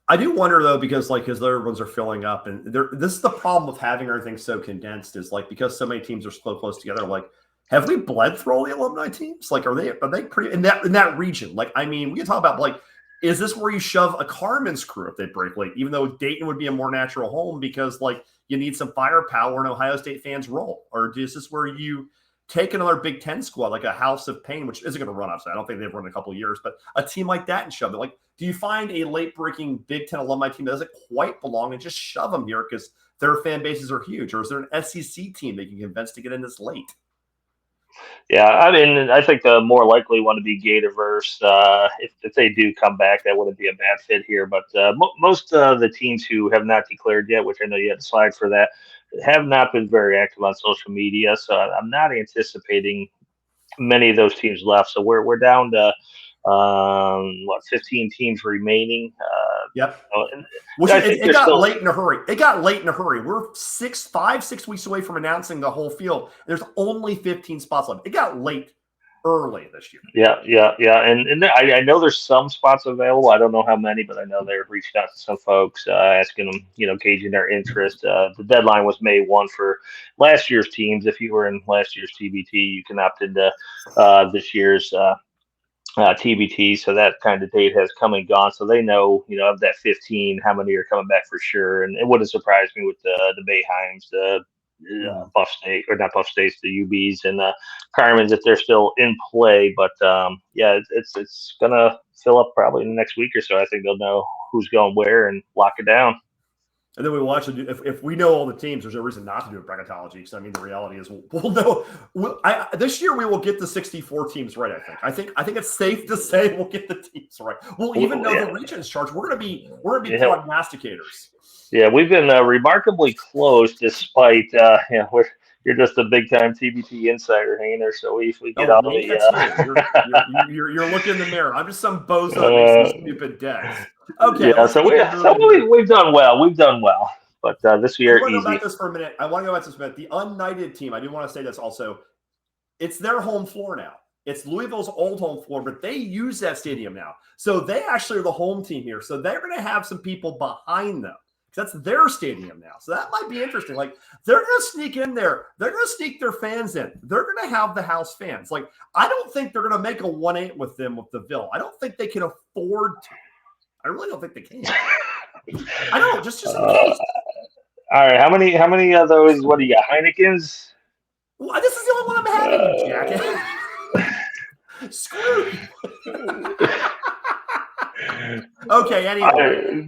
I do wonder though, because as the other ones are filling up, and this is the problem of having everything so condensed, is like because so many teams are so close together. Like, have we bled through all the alumni teams? Like, are they pretty in that region? Like, I mean, we can talk about like, is this where you shove a Carmen's crew if they break late, even though Dayton would be a more natural home because like you need some firepower and Ohio State fans roll? Or is this where you take another Big Ten squad, like a House of Pain, which isn't going to run outside? I don't think they've run in a couple of years, but a team like that and shove it. Like, do you find a late breaking Big Ten alumni team that doesn't quite belong and just shove them here because their fan bases are huge? Or is there an SEC team they can convince to get in this late? Yeah, I mean, I think the more likely one to be Gatorverse. If they do come back, that wouldn't be a bad fit here. But most of the teams who have not declared yet, which I know you had to slide for that, have not been very active on social media. So I'm not anticipating many of those teams left. So we're down to 15 teams remaining. Yep. It got late in a hurry. It got late in a hurry. We're 6 weeks away from announcing the whole field. There's only 15 spots left. It got late early this year. Yeah. And I know there's some spots available. I don't know how many, but I know they've reached out to some folks, asking them, gauging their interest. The deadline was May 1 for last year's teams. If you were in last year's TBT, you can opt into this year's TBT, so that kind of date has come and gone. So they know, of that 15, how many are coming back for sure. And it wouldn't surprise me with the Bayheims, the Mhm. Buff State, or not Buff States, the UBs and Carmens if they're still in play. But yeah, it's gonna fill up probably in the next week or so. I think they'll know who's going where and lock it down. And then we will actually do, if we know all the teams, there's no reason not to do a bracketology. Because I mean, the reality is we'll know. This year we will get the 64 teams right. I think it's safe to say we'll get the teams right. We'll even know the regions charts. We're gonna be prognosticators. Yeah, we've been remarkably close, despite you're just a big time TBT insider, Hainer. So we get all me? the. That's you. You're looking in the mirror. I'm just some bozo that makes some stupid decks. Okay, yeah, so we've done well. We've done well, but this year I want to easy. go back to this for a minute. The unknighted team. I do want to say this also. It's their home floor now. It's Louisville's old home floor, but they use that stadium now. So they actually are the home team here. So they're going to have some people behind them. That's their stadium now. So that might be interesting. Like, they're going to sneak in there. They're going to sneak their fans in. They're going to have the house fans. Like, I don't think they're going to make a 1-8 with them with the Ville. I don't think they can afford to. I really don't think they can. I don't know, just in case. All right, how many of those? What do you got? Heineken's? Well, this is the only one I'm having, you jackass. Screw you. Okay, anyway.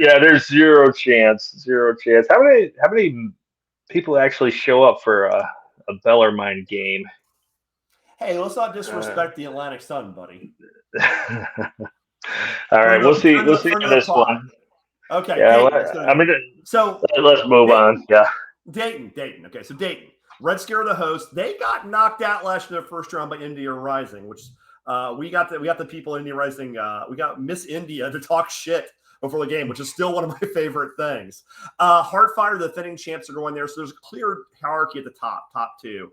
There's zero chance. How many people actually show up for a Bellarmine game? Hey, let's not disrespect the Atlantic Sun, buddy. All right, we'll see this one. Okay. Yeah, let's move on. Yeah. Dayton. Okay, so Dayton. Red Scare the host. They got knocked out last year in the first round by India Rising, which we got the people in India Rising. We got Miss India to talk shit before the game, which is still one of my favorite things. Heartfire, the defending champs, are going there, so there's a clear hierarchy at the top two.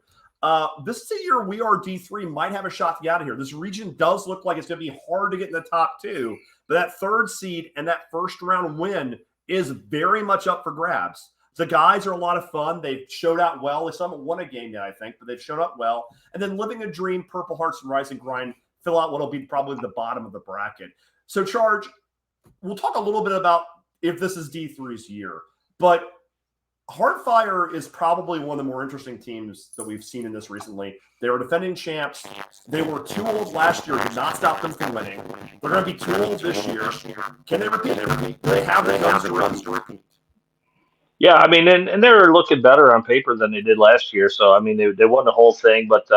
This is a year we are D3 might have a shot to get out of here. This region does look like it's going to be hard to get in the top two, but that third seed and that first round win is very much up for grabs. The guys are a lot of fun. They've showed out well. They still haven't won a game yet, I think, but they've shown up well. And then Living a Dream, Purple Hearts, and Rise and Grind fill out what will be probably the bottom of the bracket. So, Charge, we'll talk a little bit about if this is D3's year, but Heartfire is probably one of the more interesting teams that we've seen in this recently. They were defending champs. They were 2-0 last year. Did not stop them from winning. They're going to be 2-0 this year. Can they repeat? They have the guns to repeat. Yeah, I mean, and they're looking better on paper than they did last year. So, I mean, they won the whole thing. But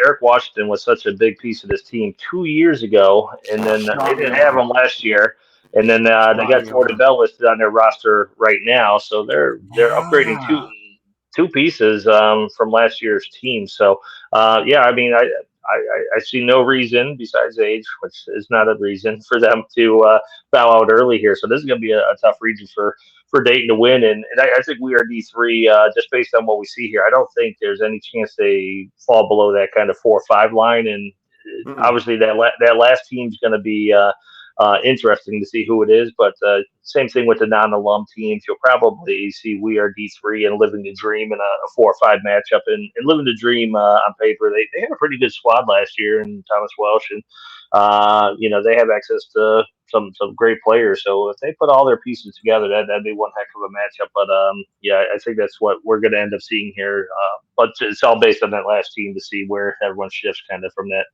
Eric Washington was such a big piece of this team 2 years ago, and then they didn't have him last year. And then they got Jordan Bell listed on their roster right now. So they're upgrading two pieces from last year's team. So, yeah, I mean, I see no reason besides age, which is not a reason for them to bow out early here. So this is going to be a tough region for Dayton to win. And I think we are D3 just based on what we see here. I don't think there's any chance they fall below that kind of 4 or 5 line. And obviously that last team's going to be interesting to see who it is. But same thing with the non-alum teams. You'll probably see we are D3 and Living the Dream in a 4 or 5 matchup. And Living the Dream on paper, they had a pretty good squad last year in Thomas Welsh. And, they have access to some great players. So if they put all their pieces together, that'd be one heck of a matchup. But yeah, I think that's what we're going to end up seeing here. But it's all based on that last team to see where everyone shifts kind of from that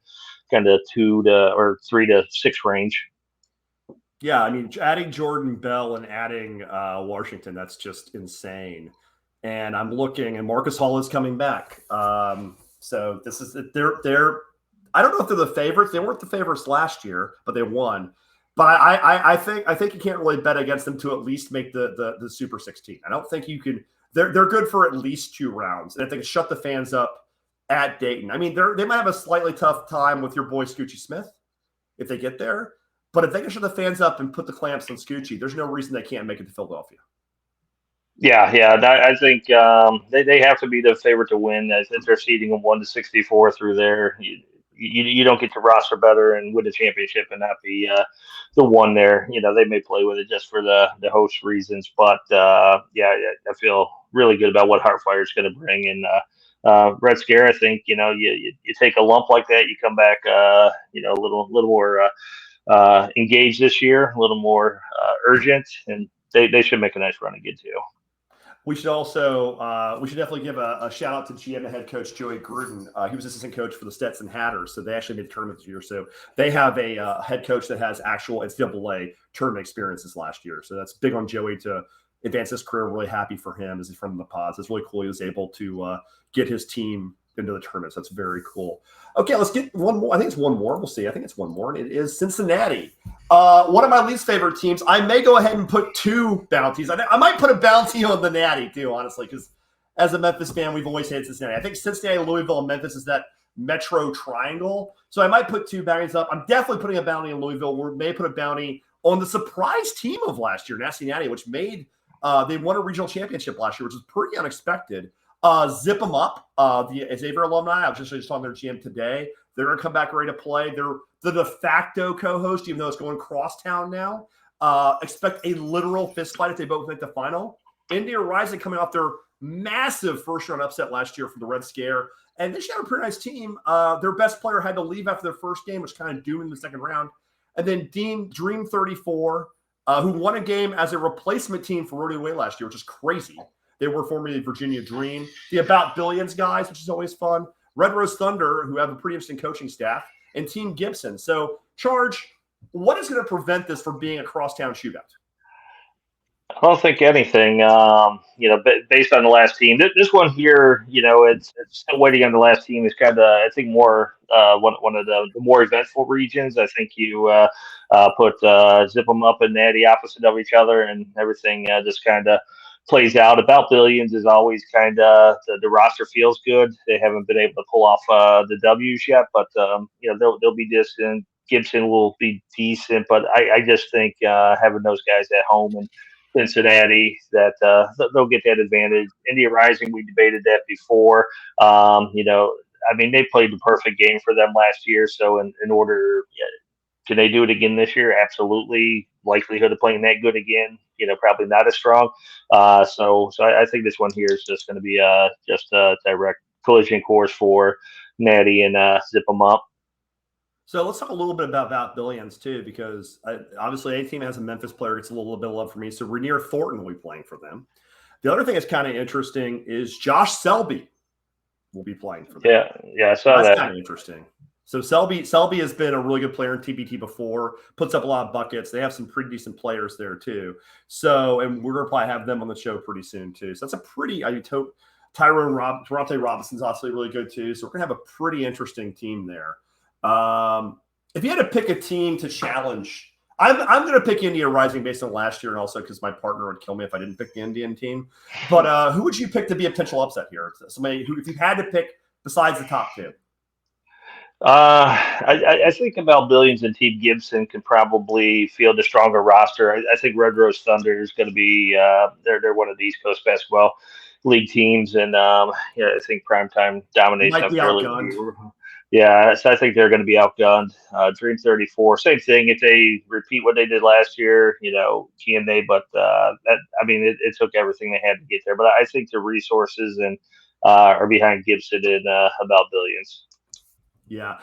kind of 3 to 6 range. Yeah, I mean, adding Jordan Bell and adding Washington, that's just insane. And I'm looking, and Marcus Hall is coming back. So this is they're. I don't know if they're the favorites. They weren't the favorites last year, but they won. But I think you can't really bet against them to at least make the Super 16. I don't think you can. They're good for at least 2 rounds, and if they can shut the fans up at Dayton, I mean, they might have a slightly tough time with your boy Scoochie Smith if they get there. But if they can shut the fans up and put the clamps on Scoochie, there's no reason they can't make it to Philadelphia. Yeah. I think they have to be the favorite to win as they're seeding them 1 to 64 through there. You don't get to roster better and win the championship and not be the one there. They may play with it just for the host reasons, but yeah, I feel really good about what Heartfire is going to bring, and Red Scare, I think, you take a lump like that, you come back, a little more engaged this year, a little more urgent, and they should make a nice run again too. We should also we should definitely give a shout out to GM and head coach Joey Gruden. He was assistant coach for the Stetson Hatters, so they actually made the tournament this year. So they have a head coach that has actual NCAA tournament experiences last year. So that's big on Joey to advance his career. Really happy for him as he's from the pods. It's really cool he was able to get his team into the tournament. So that's very cool. Okay, let's get one more. I think it's one more. We'll see. I think it's one more. And it is Cincinnati. One of my least favorite teams. I may go ahead and put 2 bounties. I might put a bounty on the Natty too, honestly, because as a Memphis fan, we've always hated Cincinnati. I think Cincinnati, Louisville, and Memphis is that metro triangle. So I might put 2 bounties up. I'm definitely putting a bounty in Louisville. We may put a bounty on the surprise team of last year, Cincinnati, which made they won a regional championship last year, which was pretty unexpected. Zip them up. The Xavier alumni, I was just talking to their GM today. They're going to come back ready to play. They're the de facto co-host, even though it's going crosstown now. Expect a literal fist fight if they both make the final. India Rising coming off their massive first-round upset last year from the Red Scare. And they should have a pretty nice team. Their best player had to leave after their first game, which kind of doomed in the second round. And then Dream 34, who won a game as a replacement team for Rodeo Way last year, which is crazy. They were formerly Virginia Dream. The About Billions guys, which is always fun. Red Rose Thunder, who have a pretty interesting coaching staff. And Team Gibson. So, Charge, what is going to prevent this from being a crosstown shootout? I don't think anything, based on the last team. This one here, it's still waiting on the last team. Is kind of, I think, more one of the more eventful regions. I think you put Zip 'em Up and Natty opposite of each other, and everything just kind of plays out. About Billions is always kind of the roster feels good. They haven't been able to pull off the W's yet, but they'll be distant. Gibson will be decent, but I just think having those guys at home and Cincinnati, that they'll get that advantage. India Rising, we debated that before. They played the perfect game for them last year. So in order, can they do it again this year? Absolutely. Likelihood of playing that good again, probably not as strong. So I think this one here is just going to be just a direct collision course for Natty and Zip 'em Up. So let's talk a little bit about Billions too, because obviously any team that has a Memphis player gets a little bit of love for me. So Rainier Thornton will be playing for them. The other thing that's kind of interesting is Josh Selby will be playing for them. Yeah, I saw that. That's kind of interesting. So Selby has been a really good player in TBT before, puts up a lot of buckets. They have some pretty decent players there too. So, and we're going to probably have them on the show pretty soon too. So that's a pretty, Tyrone Robinson's also really good too. So we're going to have a pretty interesting team there. If you had to pick a team to challenge, I'm going to pick India Rising based on last year, and also because my partner would kill me if I didn't pick the Indian team. But who would you pick to be a potential upset here? Somebody who, if you had to pick besides the top 2. I think about Billions and Team Gibson can probably field a stronger roster. I think Red Rose Thunder is going to be they're one of the East Coast Basketball League teams, and I think primetime dominates them fairly. Yeah, so I think they're going to be outgunned. Dream 34, same thing. If they repeat what they did last year, can they? But it took everything they had to get there. But I think the resources and are behind Gibson and About Billions. Yeah.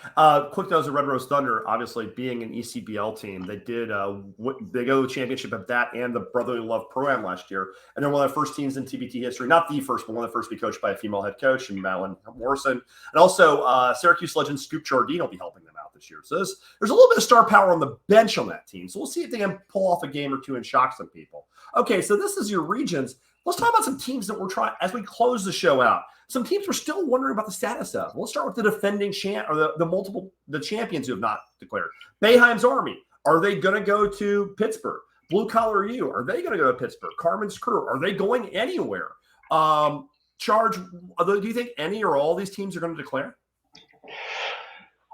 Quick note, the Red Rose Thunder, obviously being an ECBL team, they did they go to the championship of that and the Brotherly Love Pro-Am last year. And they're one of the first teams in TBT history, not the first, but one of the first to be coached by a female head coach, and Madeline Morrison. And also Syracuse legend Scoop Jardine will be helping them out this year. So there's a little bit of star power on the bench on that team. So we'll see if they can pull off a game or two and shock some people. Okay, so this is your regions. Let's talk about some teams that we're trying, as we close the show out. Some teams we're still wondering about the status of. Let's start with the defending the champions who have not declared. Boeheim's Army. Are they going to go to Pittsburgh? Blue Collar U. Are they going to go to Pittsburgh? Carmen's Crew. Are they going anywhere? Charge. Do you think any or all these teams are going to declare?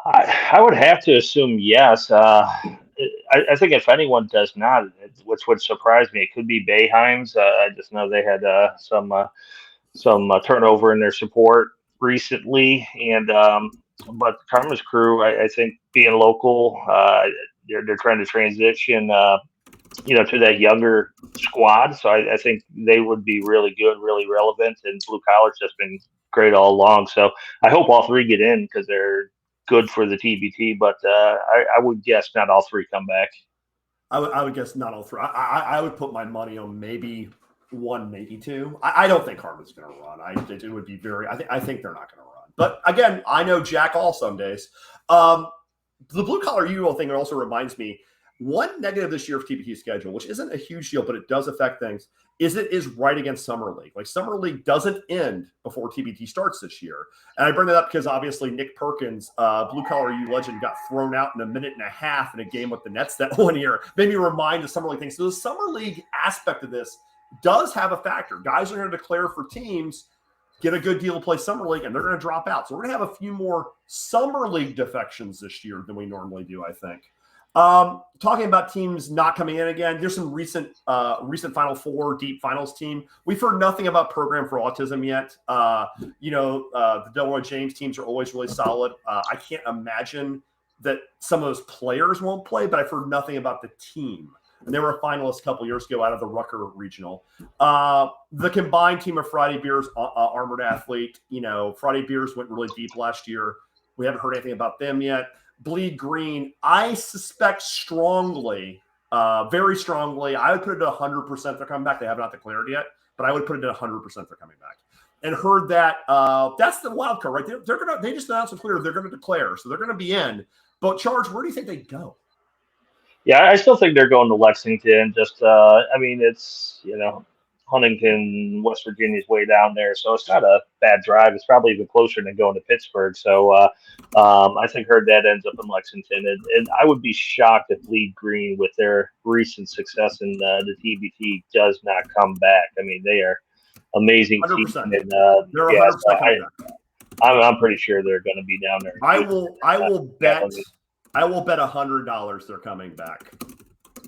I would have to assume yes. I think if anyone does not, which would surprise me, it could be Boeheim's. I just know they had some turnover in their support recently, and but Carmen's Crew, I think being local, they're trying to transition to that younger squad. So I think they would be really good, really relevant, and blue collar's just been great all along. So I hope all three get in because they're good for the TBT. But I would guess not all three come back. I would guess not all three. I would put my money on maybe one, maybe two. I don't think Hartman's going to run. It would be very. I think they're not going to run. But again, I know Jack all some days. The blue collar UL thing also reminds me. One negative this year of TBT schedule, which isn't a huge deal, but it does affect things, is it is right against Summer League. Like Summer League doesn't end before TBT starts this year. And I bring that up because obviously Nick Perkins, blue collar U legend, got thrown out in a minute and a half in a game with the Nets that one year. Made me remind the Summer League thing. So the Summer League aspect of this does have a factor. Guys are going to declare for teams, get a good deal to play Summer League, and they're going to drop out. So we're going to have a few more Summer League defections this year than we normally do, I think. Talking about teams not coming in again, there's some recent Final Four deep finals team. We've heard nothing about Program for Autism yet. The Delroy James teams are always really solid. I can't imagine that some of those players won't play, but I've heard nothing about the team. And they were a finalist a couple years ago out of the Rucker Regional. The combined team of Friday Beers, Armored Athlete, Friday Beers went really deep last year. We haven't heard anything about them yet. Bleed Green, I suspect strongly, very strongly, I would put it at 100% they're coming back. They have not declared yet, but I would put it at 100% they're coming back. And heard that that's the wild card, right? They just announced it clear they're going to declare, so they're going to be in. But Charge, where do you think they go? Yeah, I still think they're going to Lexington. Just, it's Huntington, West Virginia's way down there, so it's not a bad drive. It's probably even closer than going to Pittsburgh. So I think Herd that ends up in Lexington, and I would be shocked if Bleed Green, with their recent success in the TBT, does not come back. I mean, they are amazing 100%. team, and they're 100% coming back. I'm pretty sure they're going to be down there. I will bet $100 they're coming back.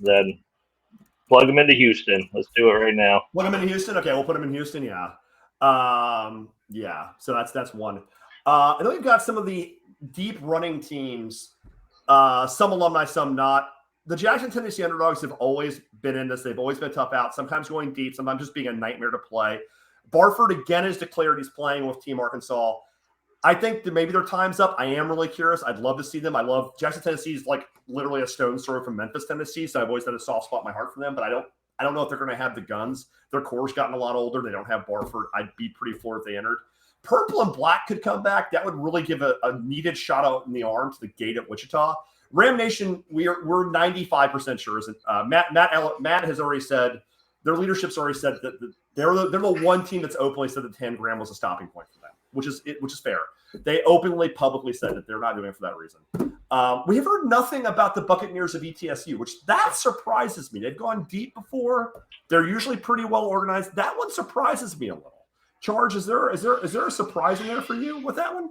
Then plug them into Houston. Let's do it right now. Plug them into Houston? Okay, we'll put them in Houston, yeah. So that's one. And then we've got some of the deep running teams, some alumni, some not. The Jackson, Tennessee Underdogs have always been in this. They've always been tough out, sometimes going deep, sometimes just being a nightmare to play. Barford, again, has declared he's playing with Team Arkansas. I think that maybe their time's up. I am really curious. I'd love to see them. I love Jackson, Tennessee is like literally a stone's throw from Memphis, Tennessee. So I've always had a soft spot in my heart for them, but I don't know if they're going to have the guns. Their core's gotten a lot older. They don't have Barford. I'd be pretty floored if they entered. Purple and Black could come back. That would really give a needed shot out in the arm to the gate at Wichita. Ram Nation, we're 95% sure. Matt has already said, their leadership's already said that they're the one team that's openly said that 10 gram was a stopping point for them, which is fair. They openly, publicly said that they're not doing it for that reason. We have heard nothing about the Buccaneers of ETSU, which that surprises me. They've gone deep before. They're usually pretty well organized. That one surprises me a little. Charge, is there a surprise in there for you with that one?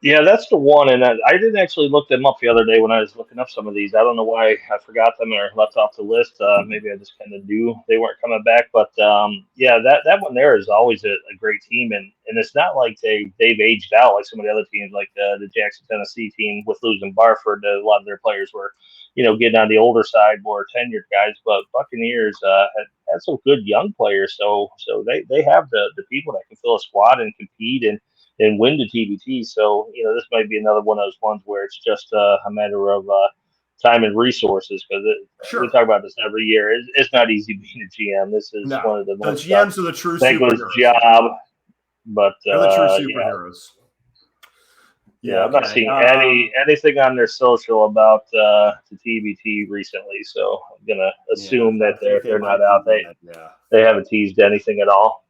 Yeah, that's the one, and I didn't actually look them up the other day when I was looking up some of these. I don't know why I forgot them or left off the list. Maybe I just kind of knew they weren't coming back. But that one there is always a great team, and it's not like they've aged out like some of the other teams, like the Jackson, Tennessee team with losing Barford. A lot of their players were, getting on the older side, more tenured guys. But Buccaneers had some good young players, so they have the people that can fill a squad and compete and win the TBT. So, this might be another one of those ones where it's just a matter of time and resources, because we talk about this every year. It's not easy being a GM. This is one of the most GMs are the true thankless superheroes. job. But they're the true superheroes. Yeah, I'm not seeing anything on their social about the TBT recently, so I'm gonna assume that they're not out. They haven't teased anything at all.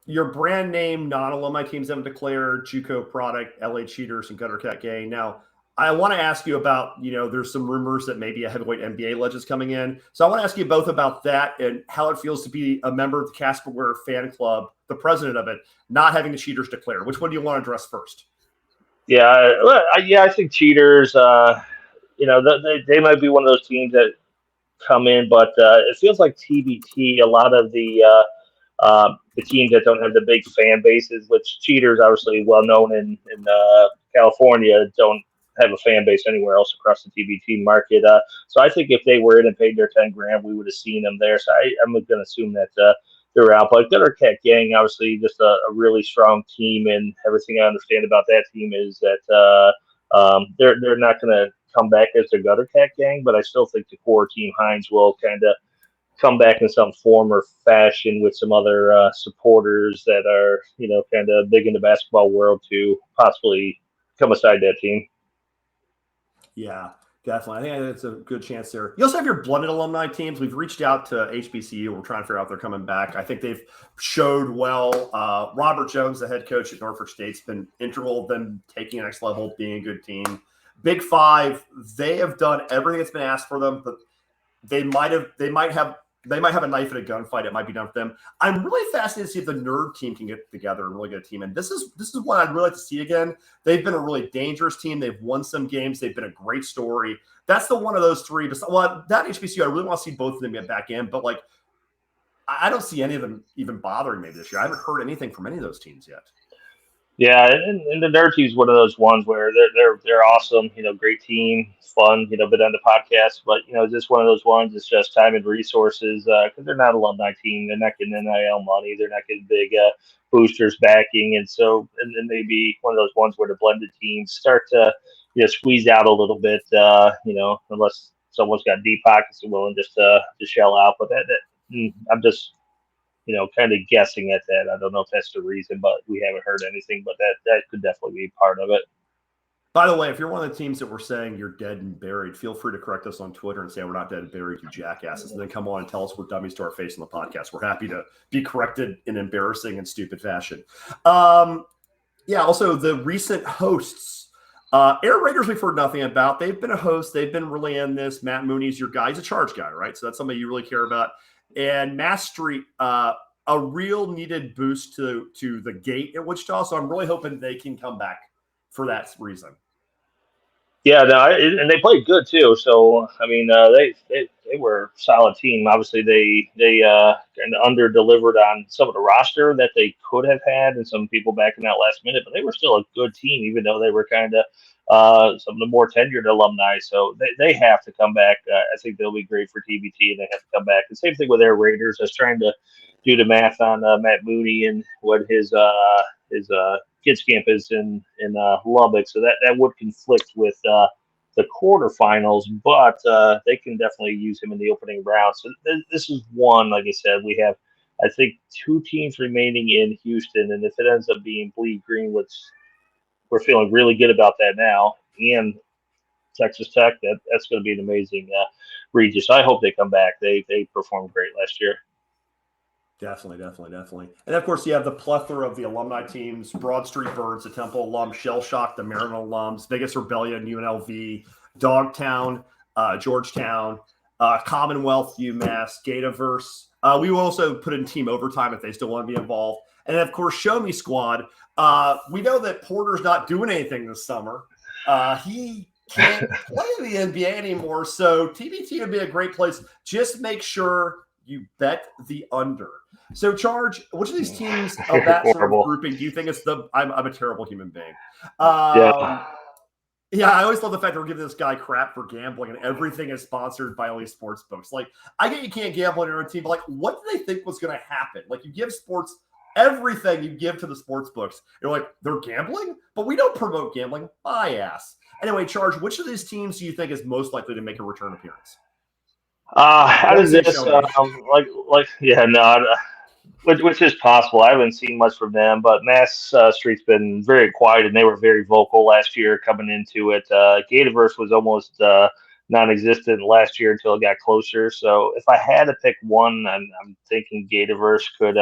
Your brand name non-alumni teams haven't declared, JUCO product, LA Cheaters, and Gutter Cat Gang. Now, I want to ask you about, there's some rumors that maybe a heavyweight NBA legend is coming in. So I want to ask you both about that and how it feels to be a member of the Casper Ware fan club, the president of it, not having the Cheaters declare. Which one do you want to address first? Yeah, I think Cheaters, they might be one of those teams that come in, but it feels like TBT, a lot of the teams that don't have the big fan bases, which Cheaters obviously well known in California, don't have a fan base anywhere else across the TBT market. So I think if they were in and paid their 10 grand, we would have seen them there. So I'm going to assume that they're out. But Gutter Cat Gang, obviously, just a really strong team, and everything I understand about that team is that they're not going to come back as the Gutter Cat Gang, but I still think the core team Hines will kind of come back in some form or fashion with some other supporters that are, kind of big in the basketball world to possibly come aside that team. Yeah, definitely. I think it's a good chance there. You also have your blended alumni teams. We've reached out to HBCU. We're trying to figure out if they're coming back. I think they've showed well. Robert Jones, the head coach at Norfolk State's been integral to them taking the next level, being a good team. Big Five, they have done everything that's been asked for them, but they might have a knife in a gunfight. It might be done for them. I'm really fascinated to see if the nerd team can get together and really get a team. And this is what I'd really like to see again. They've been a really dangerous team. They've won some games. They've been a great story. That's the one of those three. Well, that HBCU, I really want to see both of them get back in. But like, I don't see any of them even bothering me this year. I haven't heard anything from any of those teams yet. Yeah, and the nerd team is one of those ones where they're awesome, great team, fun, been on the podcast, but just one of those ones. It's just time and resources because they're not an alumni team. They're not getting NIL money. They're not getting big boosters backing, and so and then maybe one of those ones where the blended teams start to squeeze out a little bit, unless someone's got deep pockets and willing just to shell out. But I'm just kind of guessing at that. I don't know if that's the reason, but we haven't heard anything. But that could definitely be part of it. By the way, if you're one of the teams that we're saying you're dead and buried, feel free to correct us on Twitter and say we're not dead and buried, you jackasses, and then come on and tell us we're dummies to our face on the podcast. We're happy to be corrected in embarrassing and stupid fashion. Also, the recent hosts, Air Raiders, we've heard nothing about. They've been a host. They've been really in this. Matt Mooney's your guy. He's a charge guy, right? So that's somebody you really care about. And Mass Street, a real needed boost to the gate at Wichita. So I'm really hoping they can come back for that reason. Yeah, no, and they played good too. So I mean, they were a solid team. Obviously, they kind of under delivered on some of the roster that they could have had, and some people backing out last minute. But they were still a good team, even though they were kind of some of the more tenured alumni. So they have to come back. I think they'll be great for TBT, and they have to come back. The same thing with Air Raiders. I was trying to do the math on Matt Mooney and what his kids camp is in Lubbock, so that would conflict with the quarterfinals, but they can definitely use him in the opening round. So this is one, like I said, we have I think 2 teams remaining in Houston, and if it ends up being Bleed Green, which we're feeling really good about that now, and Texas Tech, that's going to be an amazing Regis. I hope they come back. They performed great last year. Definitely. And of course, you have the plethora of the alumni teams: Broad Street Birds, the Temple alums; Shell Shock, the Maryland alums; Vegas Rebellion, UNLV; Dogtown, Georgetown; Commonwealth, UMass; Gataverse. We will also put in team overtime if they still want to be involved. And then, of course, Show Me Squad. We know that Porter's not doing anything this summer. He can't play in the NBA anymore, so TBT would be a great place. Just make sure you bet the under. So, Charge, which of these teams of that sort of grouping do you think is the? I'm a terrible human being. Yeah, I always love the fact that we're giving this guy crap for gambling, and everything is sponsored by Elite Sports Books. Like, I get you can't gamble on your own team, but like, what do they think was going to happen? Like, you give sports everything you give to the sports books. You're like, they're gambling, but we don't promote gambling. My ass. Anyway, Charge, which of these teams do you think is most likely to make a return appearance? How does this which is possible. I haven't seen much from them, but Mass Street's been very quiet, and they were very vocal last year coming into it. Gataverse was almost non-existent last year until it got closer. So if I had to pick one, I'm thinking Gataverse could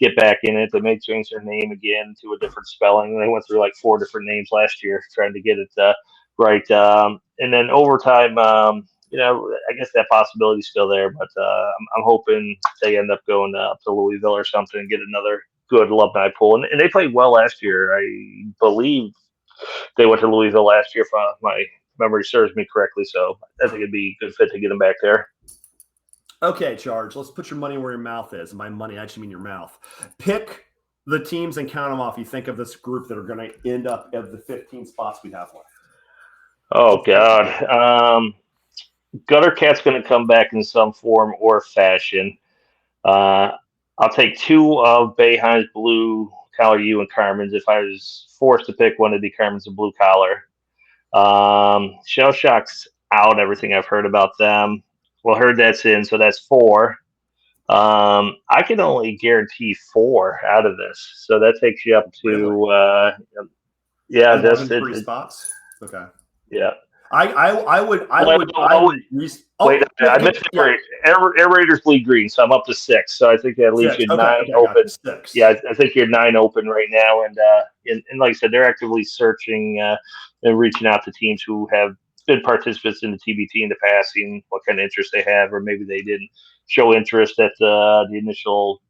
get back in it. They may change their name again to a different spelling. They went through like 4 different names last year trying to get it right. And then overtime, I guess that possibility is still there, but I'm hoping they end up going up to Louisville or something and get another good alumni pool. And they played well last year. I believe they went to Louisville last year, if my memory serves me correctly. So I think it'd be a good fit to get them back there. Okay, Charge, let's put your money where your mouth is. And by money, I actually mean your mouth. Pick the teams and count them off. You think of this group that are going to end up at the 15 spots we have left. Oh God. Gutter Cat's going to come back in some form or fashion. Uh, I'll take two of Bayheim's blue collar U and Carmen's. If I was forced to pick one, it'd be Carmen's and blue collar. Shell Shock's out. Everything I've heard about them. Well, heard that's in, so that's four. I can only guarantee four out of this, so that takes you up to yeah, that's 11 free spots. Okay. yeah. I would Wait, I missed Air Raiders bleed green, so I'm up to six. So I think that leaves you nine open. Six. Yeah, I think you're nine open right now, and like I said, they're actively searching and reaching out to teams who have been participants in the TBT in the past, seeing what kind of interest they have, or maybe they didn't show interest at the initial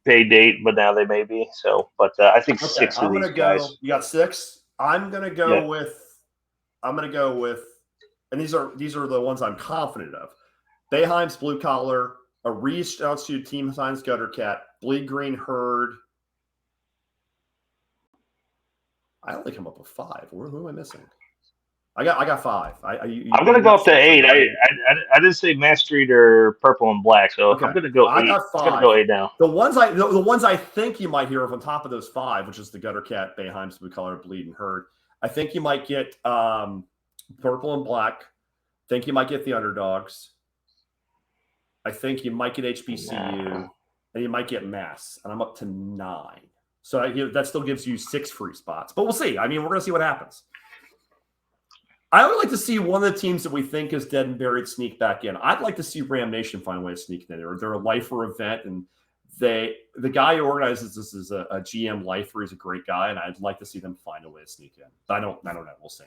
pay date, but now they may be. So, but I think six of these guys. You got six. I'm gonna go with, and these are the ones I'm confident of. Bayheim's blue collar, a reached out to Team Signs Gutter Cat, bleed green herd. I only come up with five. Who am I missing? I got five. I'm gonna go up to eight. I didn't say Mass Street or Purple and Black, so I'm gonna go eight. Got five. I'm gonna go eight now. The ones I think you might hear of on top of those five, which is the Gutter Cat, Bayheim's blue collar, bleed and herd. I think you might get Purple and Black. I think you might get the Underdogs. I think you might get HBCU, and you might get Mass, and I'm up to 9. So that still gives you 6 free spots, but we'll see. I mean, we're going to see what happens. I would like to see one of the teams that we think is dead and buried sneak back in. I'd like to see Ram Nation find a way to sneak in there. They're a lifer event, and the guy who organizes this is a GM lifer. He's a great guy, and I'd like to see them find a way to sneak in. I don't know. We'll see.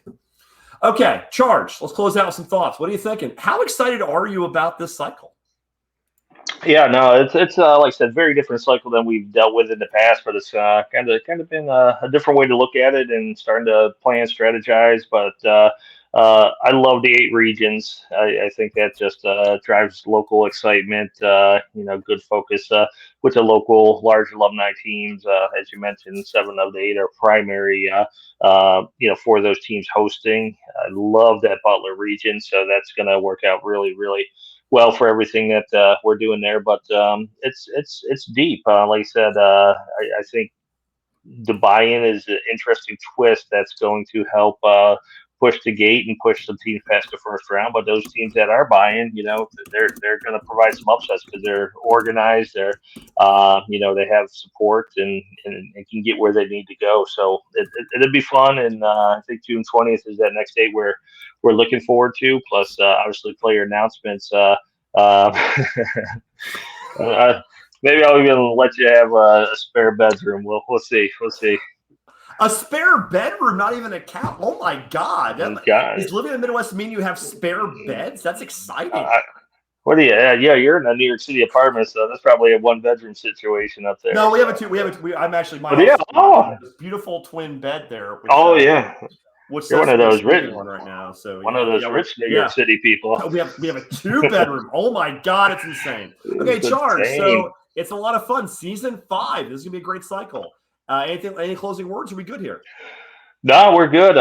Okay, Charge. Let's close out with some thoughts. What are you thinking? How excited are you about this cycle? Yeah, no, it's like I said, very different cycle than we've dealt with in the past, but it's kind of been a different way to look at it and starting to plan, strategize. But I love the 8 regions. I think that just drives local excitement. Good focus with the local large alumni teams. As you mentioned, 7 of the 8 are primary. For those teams hosting. I love that Butler region, so that's going to work out really, really well for everything that we're doing there. But it's deep. Like I said, I think the buy-in is an interesting twist that's going to help push the gate and push some teams past the first round. But those teams that are buying, they're going to provide some upsets because they're organized. They're they have support and can get where they need to go. So it'll be fun. And I think June 20th is that next date we're looking forward to. Plus, obviously, player announcements. Maybe I'll even let you have a spare bedroom. We'll see. A spare bedroom, not even a couch. Oh my God! Is living in the Midwest mean you have spare beds? That's exciting. What do you? Yeah, you're in a New York City apartment, so that's probably a 1-bedroom situation up there. No, we have a 2. I'm actually this beautiful twin bed there. Which, you're one of those rich one right now. So one of those rich New York City people. We have a 2-bedroom. Oh my God, it's insane. Okay, Charge. So it's a lot of fun. Season 5. This is gonna be a great cycle. Any closing words? Are we good here? No, we're good.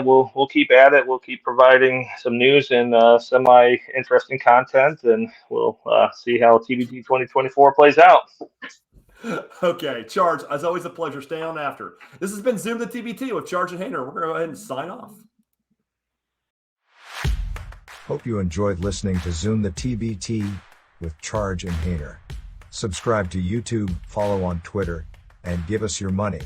We'll keep at it. We'll keep providing some news and semi-interesting content, and we'll see how TBT 2024 plays out. Okay, Charge, as always, a pleasure. Stay on after. This has been Zoom the TBT with Charge and Hayner. We're going to go ahead and sign off. Hope you enjoyed listening to Zoom the TBT with Charge and Hayner. Subscribe to YouTube, follow on Twitter, and give us your money.